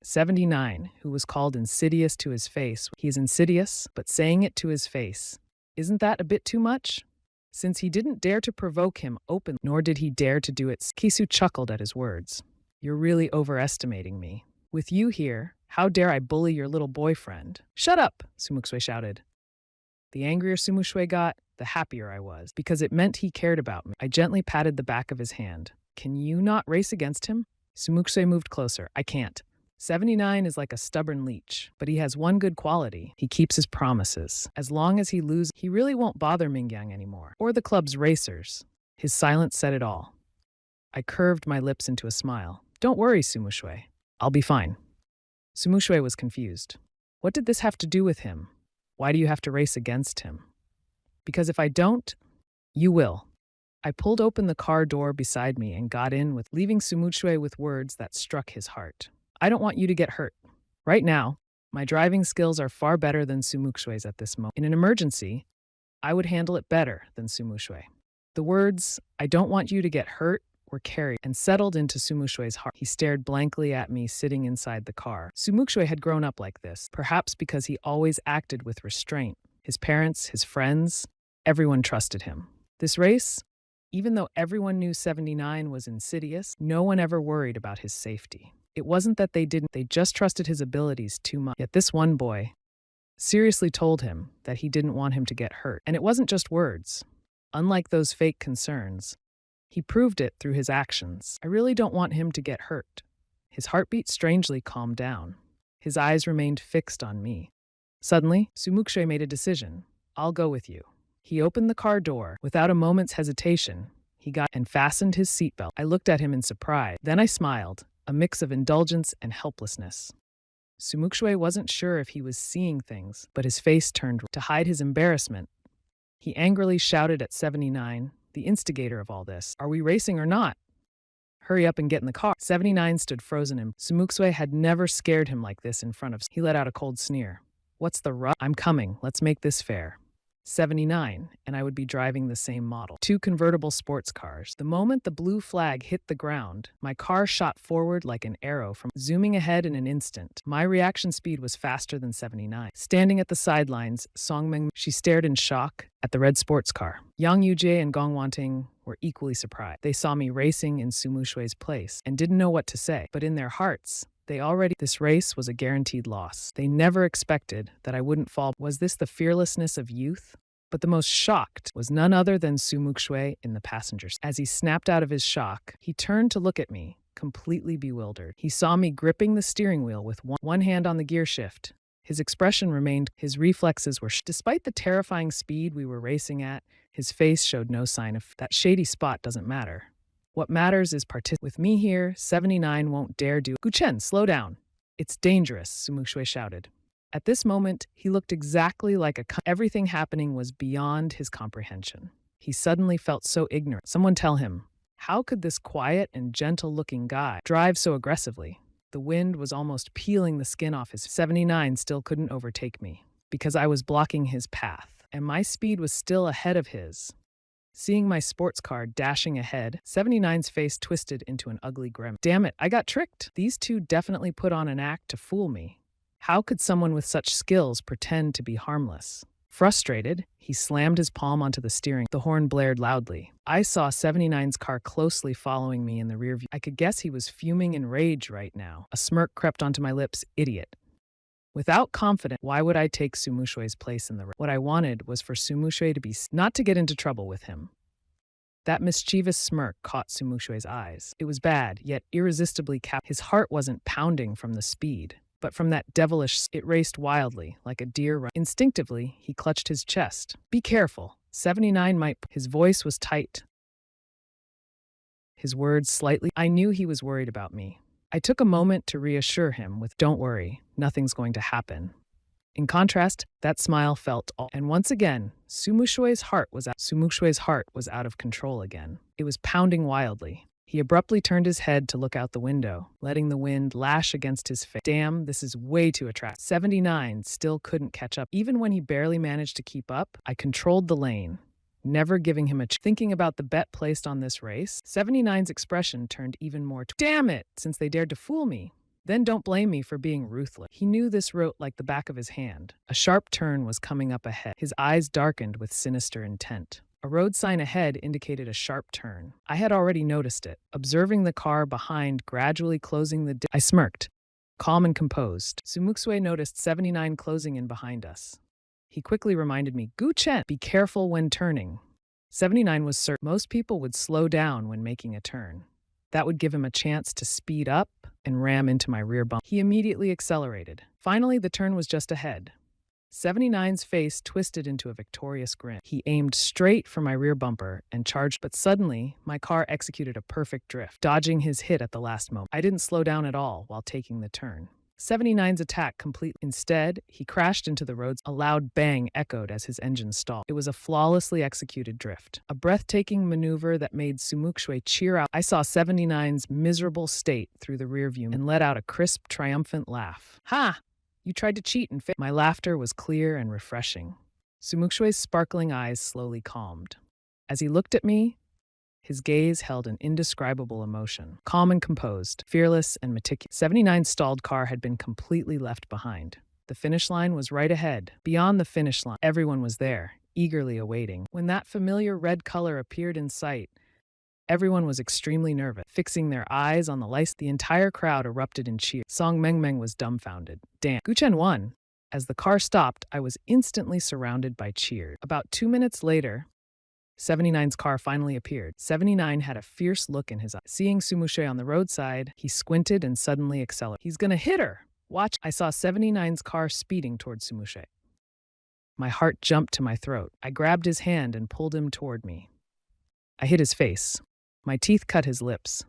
79, who was called insidious to his face. He is insidious, but saying it to his face. Isn't that a bit too much? Since he didn't dare to provoke him openly, nor did he dare to do it. Kisu chuckled at his words. You're really overestimating me. With you here, how dare I bully your little boyfriend? Shut up, Sumuksui shouted. The angrier Sumushui got, the happier I was, because it meant he cared about me. I gently patted the back of his hand. Can you not race against him? Sumuksui moved closer. I can't. 79 is like a stubborn leech, but he has one good quality. He keeps his promises. As long as he loses, he really won't bother Mingyang anymore, or the club's racers. His silence said it all. I curved my lips into a smile. Don't worry, Sumushui. I'll be fine. Sumushui was confused. What did this have to do with him? Why do you have to race against him? Because if I don't, you will. I pulled open the car door beside me and got in, leaving Sumushui with words that struck his heart. I don't want you to get hurt. Right now, my driving skills are far better than Sumushui's at this moment. In an emergency, I would handle it better than Sumushui. The words, I don't want you to get hurt, were carried and settled into Sumushui's heart. He stared blankly at me sitting inside the car. Sumushui had grown up like this, perhaps because he always acted with restraint. His parents, his friends, everyone trusted him. This race, even though everyone knew 79 was insidious, no one ever worried about his safety. It wasn't that they just trusted his abilities too much. Yet this one boy seriously told him that he didn't want him to get hurt. And it wasn't just words. Unlike those fake concerns, he proved it through his actions. I really don't want him to get hurt. His heartbeat strangely calmed down. His eyes remained fixed on me. Suddenly, Sumukshui made a decision. I'll go with you. He opened the car door. Without a moment's hesitation, he got and fastened his seatbelt. I looked at him in surprise. Then I smiled, a mix of indulgence and helplessness. Sumukshui wasn't sure if he was seeing things, but his face turned to hide his embarrassment. He angrily shouted at 79, the instigator of all this. Are we racing or not? Hurry up and get in the car. 79 stood frozen and Sumuksui had never scared him like this in front of. He let out a cold sneer. What's the rush? I'm coming. Let's make this fair. 79, and I would be driving the same model. 2 convertible sports cars. The moment the blue flag hit the ground, my car shot forward like an arrow zooming ahead in an instant. My reaction speed was faster than 79. Standing at the sidelines, Songmeng, she stared in shock at the red sports car. Yang Yujie and Gong Wanting were equally surprised. They saw me racing in Sumushui's place and didn't know what to say, but in their hearts, this race was a guaranteed loss. They never expected that I wouldn't fall. Was this the fearlessness of youth? But the most shocked was none other than Sumukshui in the passenger seat. As he snapped out of his shock, he turned to look at me, completely bewildered. He saw me gripping the steering wheel with one hand on the gear shift. His expression remained, his reflexes were despite the terrifying speed we were racing at, his face showed no sign of that shady spot doesn't matter. What matters is with me here, 79 won't dare do. Guchen, slow down. It's dangerous, Sumuxue shouted. At this moment, he looked exactly like everything happening was beyond his comprehension. He suddenly felt so ignorant. Someone tell him, how could this quiet and gentle-looking guy drive so aggressively? The wind was almost peeling the skin off his 79 still couldn't overtake me because I was blocking his path, and my speed was still ahead of his. Seeing my sports car dashing ahead, 79's face twisted into an ugly grin. Damn it, I got tricked. These two definitely put on an act to fool me. How could someone with such skills pretend to be harmless? Frustrated, he slammed his palm onto the steering. The horn blared loudly. I saw 79's car closely following me in the rear view. I could guess he was fuming in rage right now. A smirk crept onto my lips. Idiot. Without confidence, why would I take Sumuxue's place in the race? What I wanted was for Sumuxue to be not to get into trouble with him. That mischievous smirk caught Sumuxue's eyes. It was bad, yet irresistibly his heart wasn't pounding from the speed, but from that devilish it raced wildly, like a deer run. Instinctively, he clutched his chest. Be careful. 79 might. His voice was tight. His words slightly. I knew he was worried about me. I took a moment to reassure him with, don't worry, nothing's going to happen. In contrast, that smile felt all. And once again, Sumuxue's heart was out of control again. It was pounding wildly. He abruptly turned his head to look out the window, letting the wind lash against his face. Damn, this is way too attractive. 79 still couldn't catch up. Even when he barely managed to keep up, I controlled the lane, never giving him a chance. Thinking about the bet placed on this race, 79's expression turned even more. Damn it, since they dared to fool me. Then don't blame me for being ruthless. He knew this route like the back of his hand. A sharp turn was coming up ahead. His eyes darkened with sinister intent. A road sign ahead indicated a sharp turn. I had already noticed it, observing the car behind gradually closing the I smirked, calm and composed. Sumuxue noticed 79 closing in behind us. He quickly reminded me, Gu Chen, be careful when turning. 79 was certain most people would slow down when making a turn. That would give him a chance to speed up and ram into my rear bumper. He immediately accelerated. Finally, the turn was just ahead. 79's face twisted into a victorious grin. He aimed straight for my rear bumper and charged, but suddenly, my car executed a perfect drift, dodging his hit at the last moment. I didn't slow down at all while taking the turn. 79's attack complete. Instead, he crashed into the roads. A loud bang echoed as his engine stalled. It was a flawlessly executed drift, a breathtaking maneuver that made Sumuxue cheer out. I saw 79's miserable state through the rearview and let out a crisp, triumphant laugh. Ha! You tried to cheat and fail. My laughter was clear and refreshing. Sumuxue's sparkling eyes slowly calmed. As he looked at me, his gaze held an indescribable emotion. Calm and composed, fearless and meticulous. 79's stalled car had been completely left behind. The finish line was right ahead. Beyond the finish line, everyone was there, eagerly awaiting. When that familiar red color appeared in sight, everyone was extremely nervous, fixing their eyes on the lights. The entire crowd erupted in cheers. Song Mengmeng was dumbfounded. Damn. Guchen won. As the car stopped, I was instantly surrounded by cheers. About 2 minutes later, 79's car finally appeared. 79 had a fierce look in his eyes. Seeing Sumuxue on the roadside, he squinted and suddenly accelerated. He's gonna hit her! Watch. I saw 79's car speeding towards Sumuxue. My heart jumped to my throat. I grabbed his hand and pulled him toward me. I hit his face. My teeth cut his lips.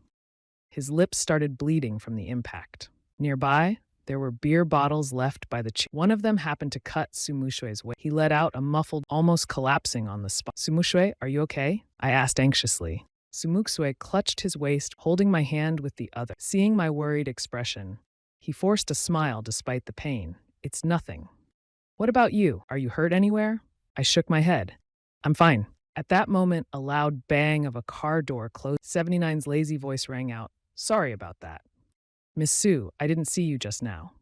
His lips started bleeding from the impact. Nearby, there were beer bottles left by the one of them happened to cut Sumuxue's way. He let out a muffled, almost collapsing on the spot. Sumuxue, are you okay? I asked anxiously. Sumuxue clutched his waist, holding my hand with the other. Seeing my worried expression, he forced a smile despite the pain. It's nothing. What about you? Are you hurt anywhere? I shook my head. I'm fine. At that moment, a loud bang of a car door closed. 79's lazy voice rang out. Sorry about that. Miss Sue, I didn't see you just now.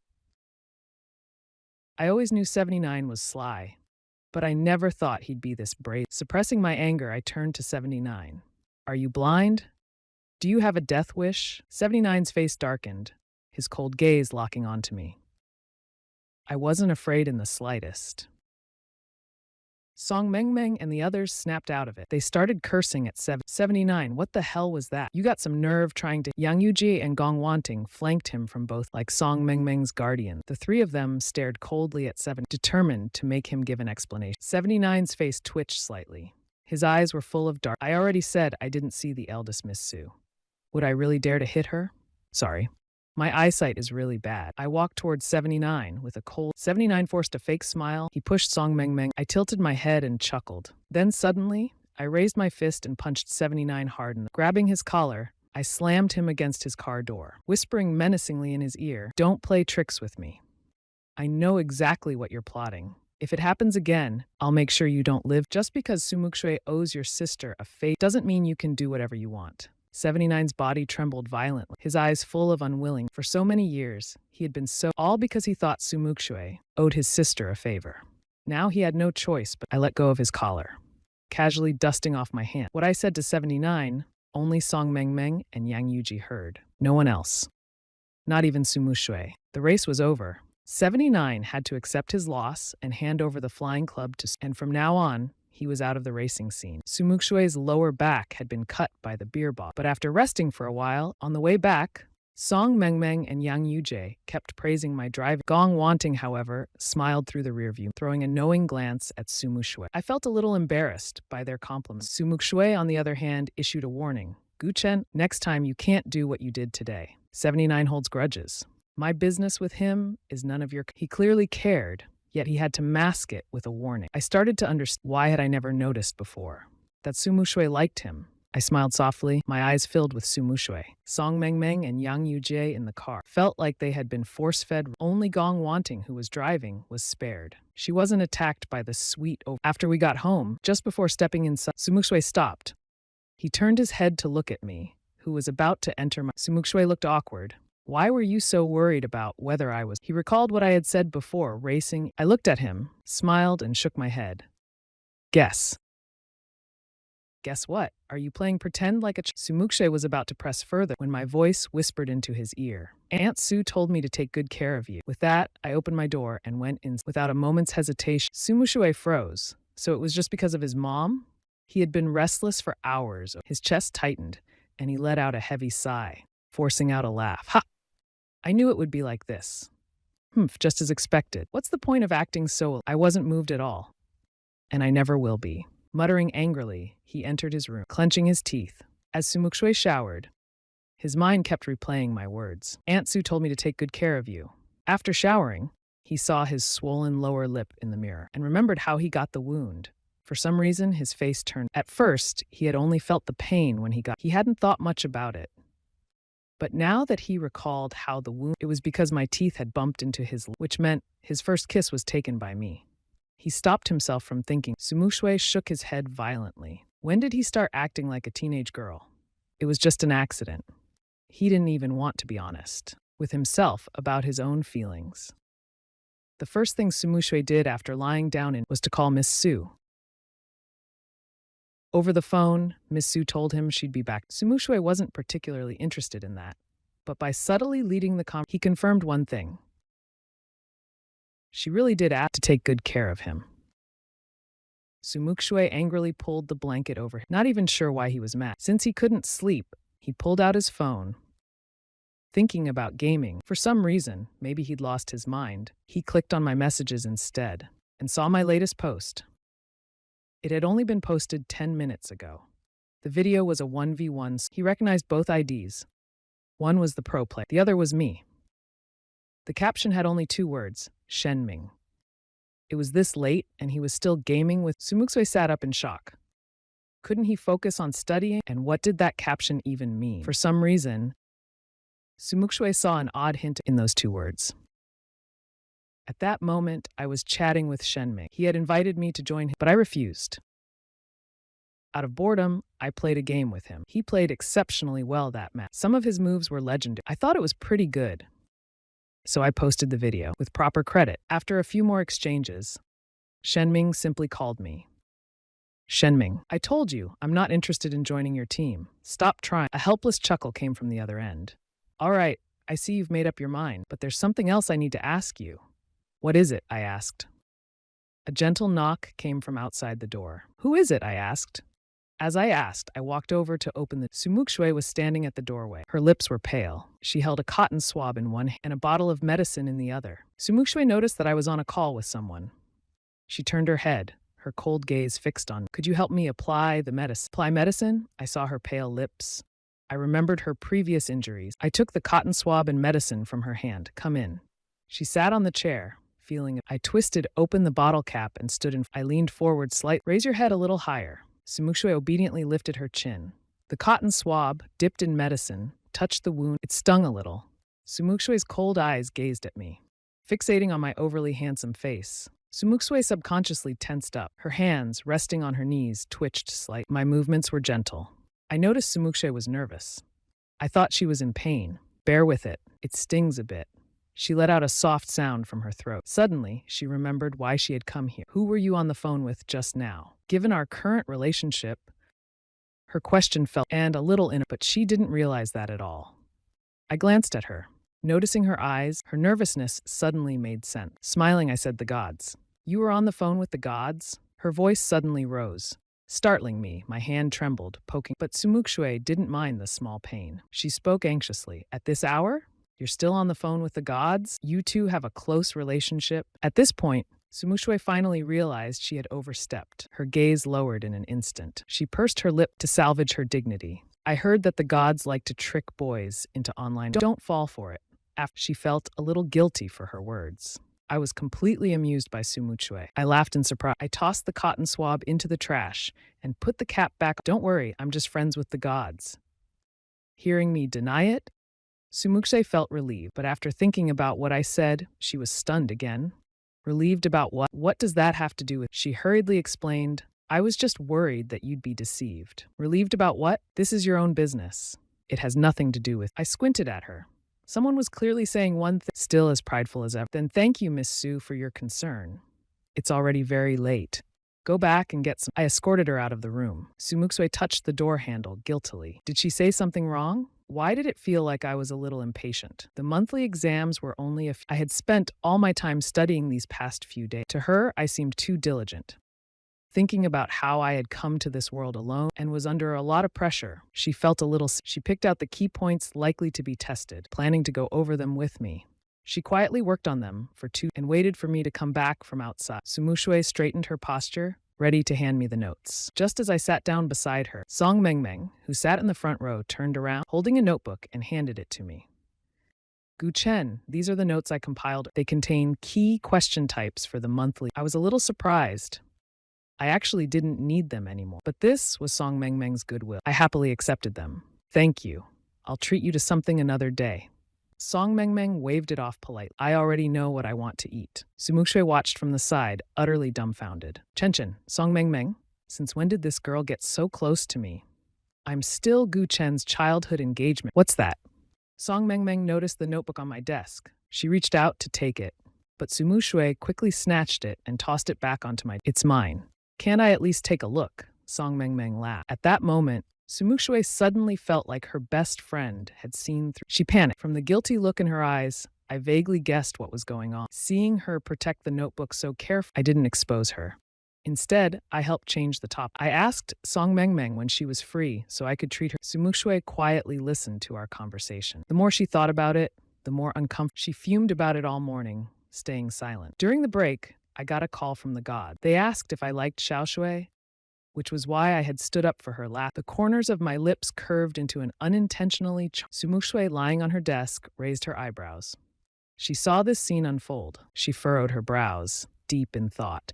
I always knew 79 was sly, but I never thought he'd be this brave. Suppressing my anger, I turned to 79. Are you blind? Do you have a death wish? 79's face darkened, his cold gaze locking onto me. I wasn't afraid in the slightest. Song Mengmeng and the others snapped out of it. They started cursing at 79. What the hell was that? You got some nerve trying to. Yang Yuji and Gong Wanting flanked him from both like Song Mengmeng's guardian. The three of them stared coldly at 7, determined to make him give an explanation. 79's face twitched slightly. His eyes were full of dark. I already said I didn't see the eldest Miss Su. Would I really dare to hit her? Sorry. My eyesight is really bad. I walked towards 79 with a cold. 79 forced a fake smile. He pushed Song Mengmeng. I tilted my head and chuckled. Then suddenly, I raised my fist and punched 79 hard. Grabbing his collar, I slammed him against his car door, whispering menacingly in his ear, "Don't play tricks with me. I know exactly what you're plotting. If it happens again, I'll make sure you don't live. Just because Sumuk owes your sister a favor doesn't mean you can do whatever you want." 79's body trembled violently, his eyes full of unwilling. For so many years, he had been all because he thought Sumuk owed his sister a favor. Now he had no choice, but I let go of his collar, casually dusting off my hand. What I said to 79, only Song Mengmeng and Yang Yuji heard. No one else. Not even Sumuk. The race was over. 79 had to accept his loss and hand over the flying club to, and from now on, he was out of the racing scene. Sumuk lower back had been cut by the beer bottle, but after resting for a while, on the way back, Song Mengmeng and Yang Yuji kept praising my driving. Gong Wanting, however, smiled through the rearview, throwing a knowing glance at Sumuk. I felt a little embarrassed by their compliments. Sumuk, on the other hand, issued a warning. Guchen, next time you can't do what you did today. 79 holds grudges. My business with him is none of your. He clearly cared, yet he had to mask it with a warning. I started to understand why had I never noticed before. That Sumuk liked him. I smiled softly, my eyes filled with Sumuk. Song Mengmeng and Yang Yuji in the car felt like they had been force-fed. Only Gong Wanting, who was driving, was spared. She wasn't attacked by the sweet over. After we got home, just before stepping inside, Sumuk stopped. He turned his head to look at me, who was about to enter my. Sumuk looked awkward. Why were you so worried about whether I was? He recalled what I had said before, racing. I looked at him, smiled, and shook my head. Guess. Guess what? Are you playing pretend like a Sumuk was about to press further when my voice whispered into his ear. Aunt Sue told me to take good care of you. With that, I opened my door and went in without a moment's hesitation. Sumuk froze. So it was just because of his mom? He had been restless for hours. His chest tightened, and he let out a heavy sigh, forcing out a laugh. Ha! I knew it would be like this. Just as expected. What's the point of acting so? I wasn't moved at all. And I never will be. Muttering angrily, he entered his room, clenching his teeth. As Sumuk showered, his mind kept replaying my words. Aunt Sue told me to take good care of you. After showering, he saw his swollen lower lip in the mirror and remembered how he got the wound. For some reason, his face turned. At first, he had only felt the pain when he hadn't thought much about it. But now that he recalled how the wound, it was because my teeth had bumped into his, which meant his first kiss was taken by me. He stopped himself from thinking. Sumuk shook his head violently. When did he start acting like a teenage girl? It was just an accident. He didn't even want to be honest with himself about his own feelings. The first thing Sumuk did after lying down was to call Miss Su. Over the phone, Miss Su told him she'd be back. Sumuk wasn't particularly interested in that, but by subtly leading the conversation, he confirmed one thing. She really did ask to take good care of him. Sumuk angrily pulled the blanket over him, not even sure why he was mad. Since he couldn't sleep, he pulled out his phone, thinking about gaming. For some reason, maybe he'd lost his mind, he clicked on my messages instead and saw my latest post. It had only been posted 10 minutes ago. The video was a 1v1. He recognized both IDs. One was the pro player, the other was me. The caption had only 2 words, Shenming. It was this late, and he was still gaming with. Sumuk sat up in shock. Couldn't he focus on studying? And what did that caption even mean? For some reason, Sumuk saw an odd hint in those 2 words. At that moment, I was chatting with Shenming. He had invited me to join him, but I refused. Out of boredom, I played a game with him. He played exceptionally well that match. Some of his moves were legendary. I thought it was pretty good. So I posted the video with proper credit. After a few more exchanges, Shenming simply called me. Shenming, I told you, I'm not interested in joining your team. Stop trying. A helpless chuckle came from the other end. All right, I see you've made up your mind, but there's something else I need to ask you. What is it? I asked. A gentle knock came from outside the door. "Who is it?" I asked. As I asked, I walked over to open the. Sumuk was standing at the doorway. Her lips were pale. She held a cotton swab in one hand and a bottle of medicine in the other. Sumuk noticed that I was on a call with someone. She turned her head, her cold gaze fixed on me. "Could you help me apply the medicine?" "Apply medicine?" I saw her pale lips. I remembered her previous injuries. I took the cotton swab and medicine from her hand. "Come in." She sat on the chair, feeling it. I twisted open the bottle cap and stood in. I leaned forward slightly. "Raise your head a little higher." Sumuk obediently lifted her chin. The cotton swab, dipped in medicine, touched the wound. It stung a little. Sumuk cold eyes gazed at me, fixating on my overly handsome face. Sumuk subconsciously tensed up. Her hands, resting on her knees, twitched slightly. My movements were gentle. I noticed Sumuk was nervous. I thought she was in pain. "Bear with it. It stings a bit." She let out a soft sound from her throat. Suddenly, she remembered why she had come here. "Who were you on the phone with just now?" Given our current relationship, her question felt and a little but she didn't realize that at all. I glanced at her. Noticing her eyes, her nervousness suddenly made sense. Smiling, I said, "The gods." "You were on the phone with the gods?" Her voice suddenly rose, startling me. My hand trembled, poking. But Sumuk didn't mind the small pain. She spoke anxiously. "At this hour? You're still on the phone with the gods? You two have a close relationship?" At this point, Sumuk finally realized she had overstepped. Her gaze lowered in an instant. She pursed her lip to salvage her dignity. "I heard that the gods like to trick boys into online. Don't fall for it." After she felt a little guilty for her words. I was completely amused by Sumuk. I laughed in surprise. I tossed the cotton swab into the trash and put the cap back. "Don't worry, I'm just friends with the gods." Hearing me deny it, Sumuk felt relieved, but after thinking about what I said, she was stunned again. "Relieved about what? What does that have to do with?" She hurriedly explained, "I was just worried that you'd be deceived." "Relieved about what? This is your own business. It has nothing to do with." I squinted at her. Someone was clearly saying one thing, still as prideful as ever. "Then thank you, Miss Sue, for your concern. It's already very late. Go back and get some." I escorted her out of the room. Sumuk touched the door handle guiltily. Did she say something wrong? Why did it feel like I was a little impatient? The monthly exams were only I had spent all my time studying these past few days. To her, I seemed too diligent. Thinking about how I had come to this world alone and was under a lot of pressure, she felt a little. She picked out the key points likely to be tested, planning to go over them with me. She quietly worked on them for 2 and waited for me to come back from outside. Sumuk straightened her posture, ready to hand me the notes. Just as I sat down beside her, Song Mengmeng, who sat in the front row, turned around, holding a notebook, and handed it to me. "Gu Chen, these are the notes I compiled. They contain key question types for the monthly." I was a little surprised. I actually didn't need them anymore. But this was Song Mengmeng's goodwill. I happily accepted them. "Thank you. I'll treat you to something another day." Song Mengmeng waved it off politely. "I already know what I want to eat." Sumuk watched from the side, utterly dumbfounded. "Chen, Song Mengmeng, since when did this girl get so close to me? I'm still Gu Chen's childhood engagement." "What's that?" Song Mengmeng noticed the notebook on my desk. She reached out to take it, but Sumuk quickly snatched it and tossed it back onto my. "It's mine. Can't I at least take a look?" Song Mengmeng laughed. At that moment, Sumuk suddenly felt like her best friend had seen through. She panicked. From the guilty look in her eyes, I vaguely guessed what was going on. Seeing her protect the notebook so carefully, I didn't expose her. Instead, I helped change the topic. I asked Song Mengmeng when she was free so I could treat her. Sumuk quietly listened to our conversation. The more she thought about it, the more uncomfortable. She fumed about it all morning, staying silent. During the break, I got a call from the god. They asked if I liked Xiaoshui, which was why I had stood up for her last. The corners of my lips curved into an unintentionally. Sumuk lying on her desk, raised her eyebrows. She saw this scene unfold. She furrowed her brows, deep in thought.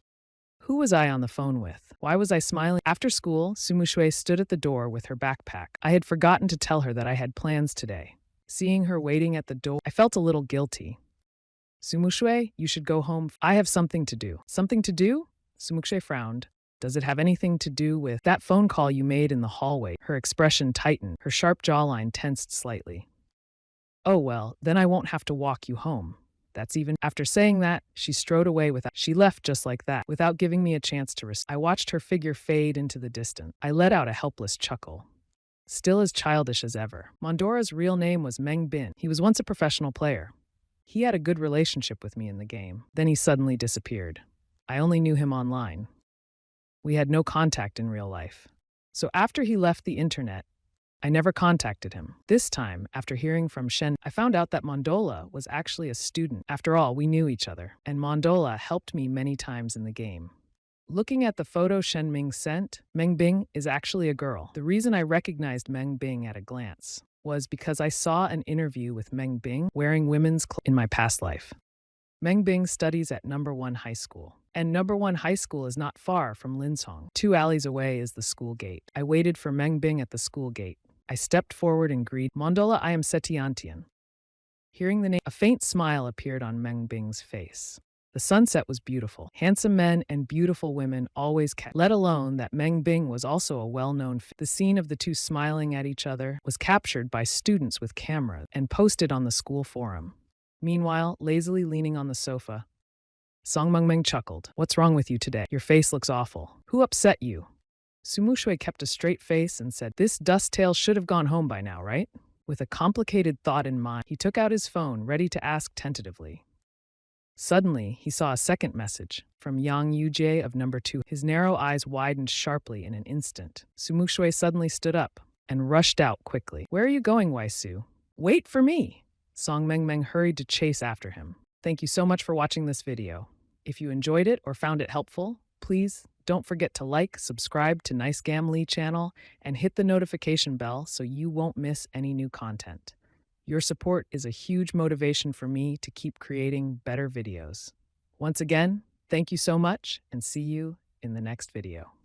Who was I on the phone with? Why was I smiling? After school, Sumuk stood at the door with her backpack. I had forgotten to tell her that I had plans today. Seeing her waiting at the door, I felt a little guilty. "Sumuk, you should go home. I have something to do." "Something to do?" Sumuk frowned. "Does it have anything to do with that phone call you made in the hallway?" Her expression tightened. Her sharp jawline tensed slightly. "Oh well, then I won't have to walk you home. That's even." After saying that, she strode away She left just like that, without giving me a chance to I watched her figure fade into the distance. I let out a helpless chuckle. Still as childish as ever. Mondora's real name was Meng Bin. He was once a professional player. He had a good relationship with me in the game. Then he suddenly disappeared. I only knew him online. We had no contact in real life. So after he left the internet, I never contacted him. This time, after hearing from Shen, I found out that Mondola was actually a student. After all, we knew each other, and Mondola helped me many times in the game. Looking at the photo Shen Ming sent, Meng Bing is actually a girl. The reason I recognized Meng Bing at a glance was because I saw an interview with Meng Bing wearing women's clothes in my past life. Meng Bing studies at Number 1 High School, and Number 1 High School is not far from Linsong. 2 alleys away is the school gate. I waited for Meng Bing at the school gate. I stepped forward and greeted, Mondola, I am Setiantian. Hearing the name, a faint smile appeared on Meng Bing's face. The sunset was beautiful. Handsome men and beautiful women always let alone that Meng Bing was also a well-known The scene of the two smiling at each other was captured by students with cameras and posted on the school forum. Meanwhile, lazily leaning on the sofa, Song Meng chuckled. What's wrong with you today? Your face looks awful. Who upset you? Sumushui kept a straight face and said, this dust-tail should have gone home by now, right? With a complicated thought in mind, he took out his phone, ready to ask tentatively. Suddenly, he saw a second message from Yang Yujie of Number 2. His narrow eyes widened sharply in an instant. Sumushui suddenly stood up and rushed out quickly. Where are you going, Waisu? Wait for me! Song Meng hurried to chase after him. Thank you so much for watching this video. If you enjoyed it or found it helpful, please don't forget to like, subscribe to Nice Gam Lee channel, and hit the notification bell so you won't miss any new content. Your support is a huge motivation for me to keep creating better videos. Once again, thank you so much, and see you in the next video.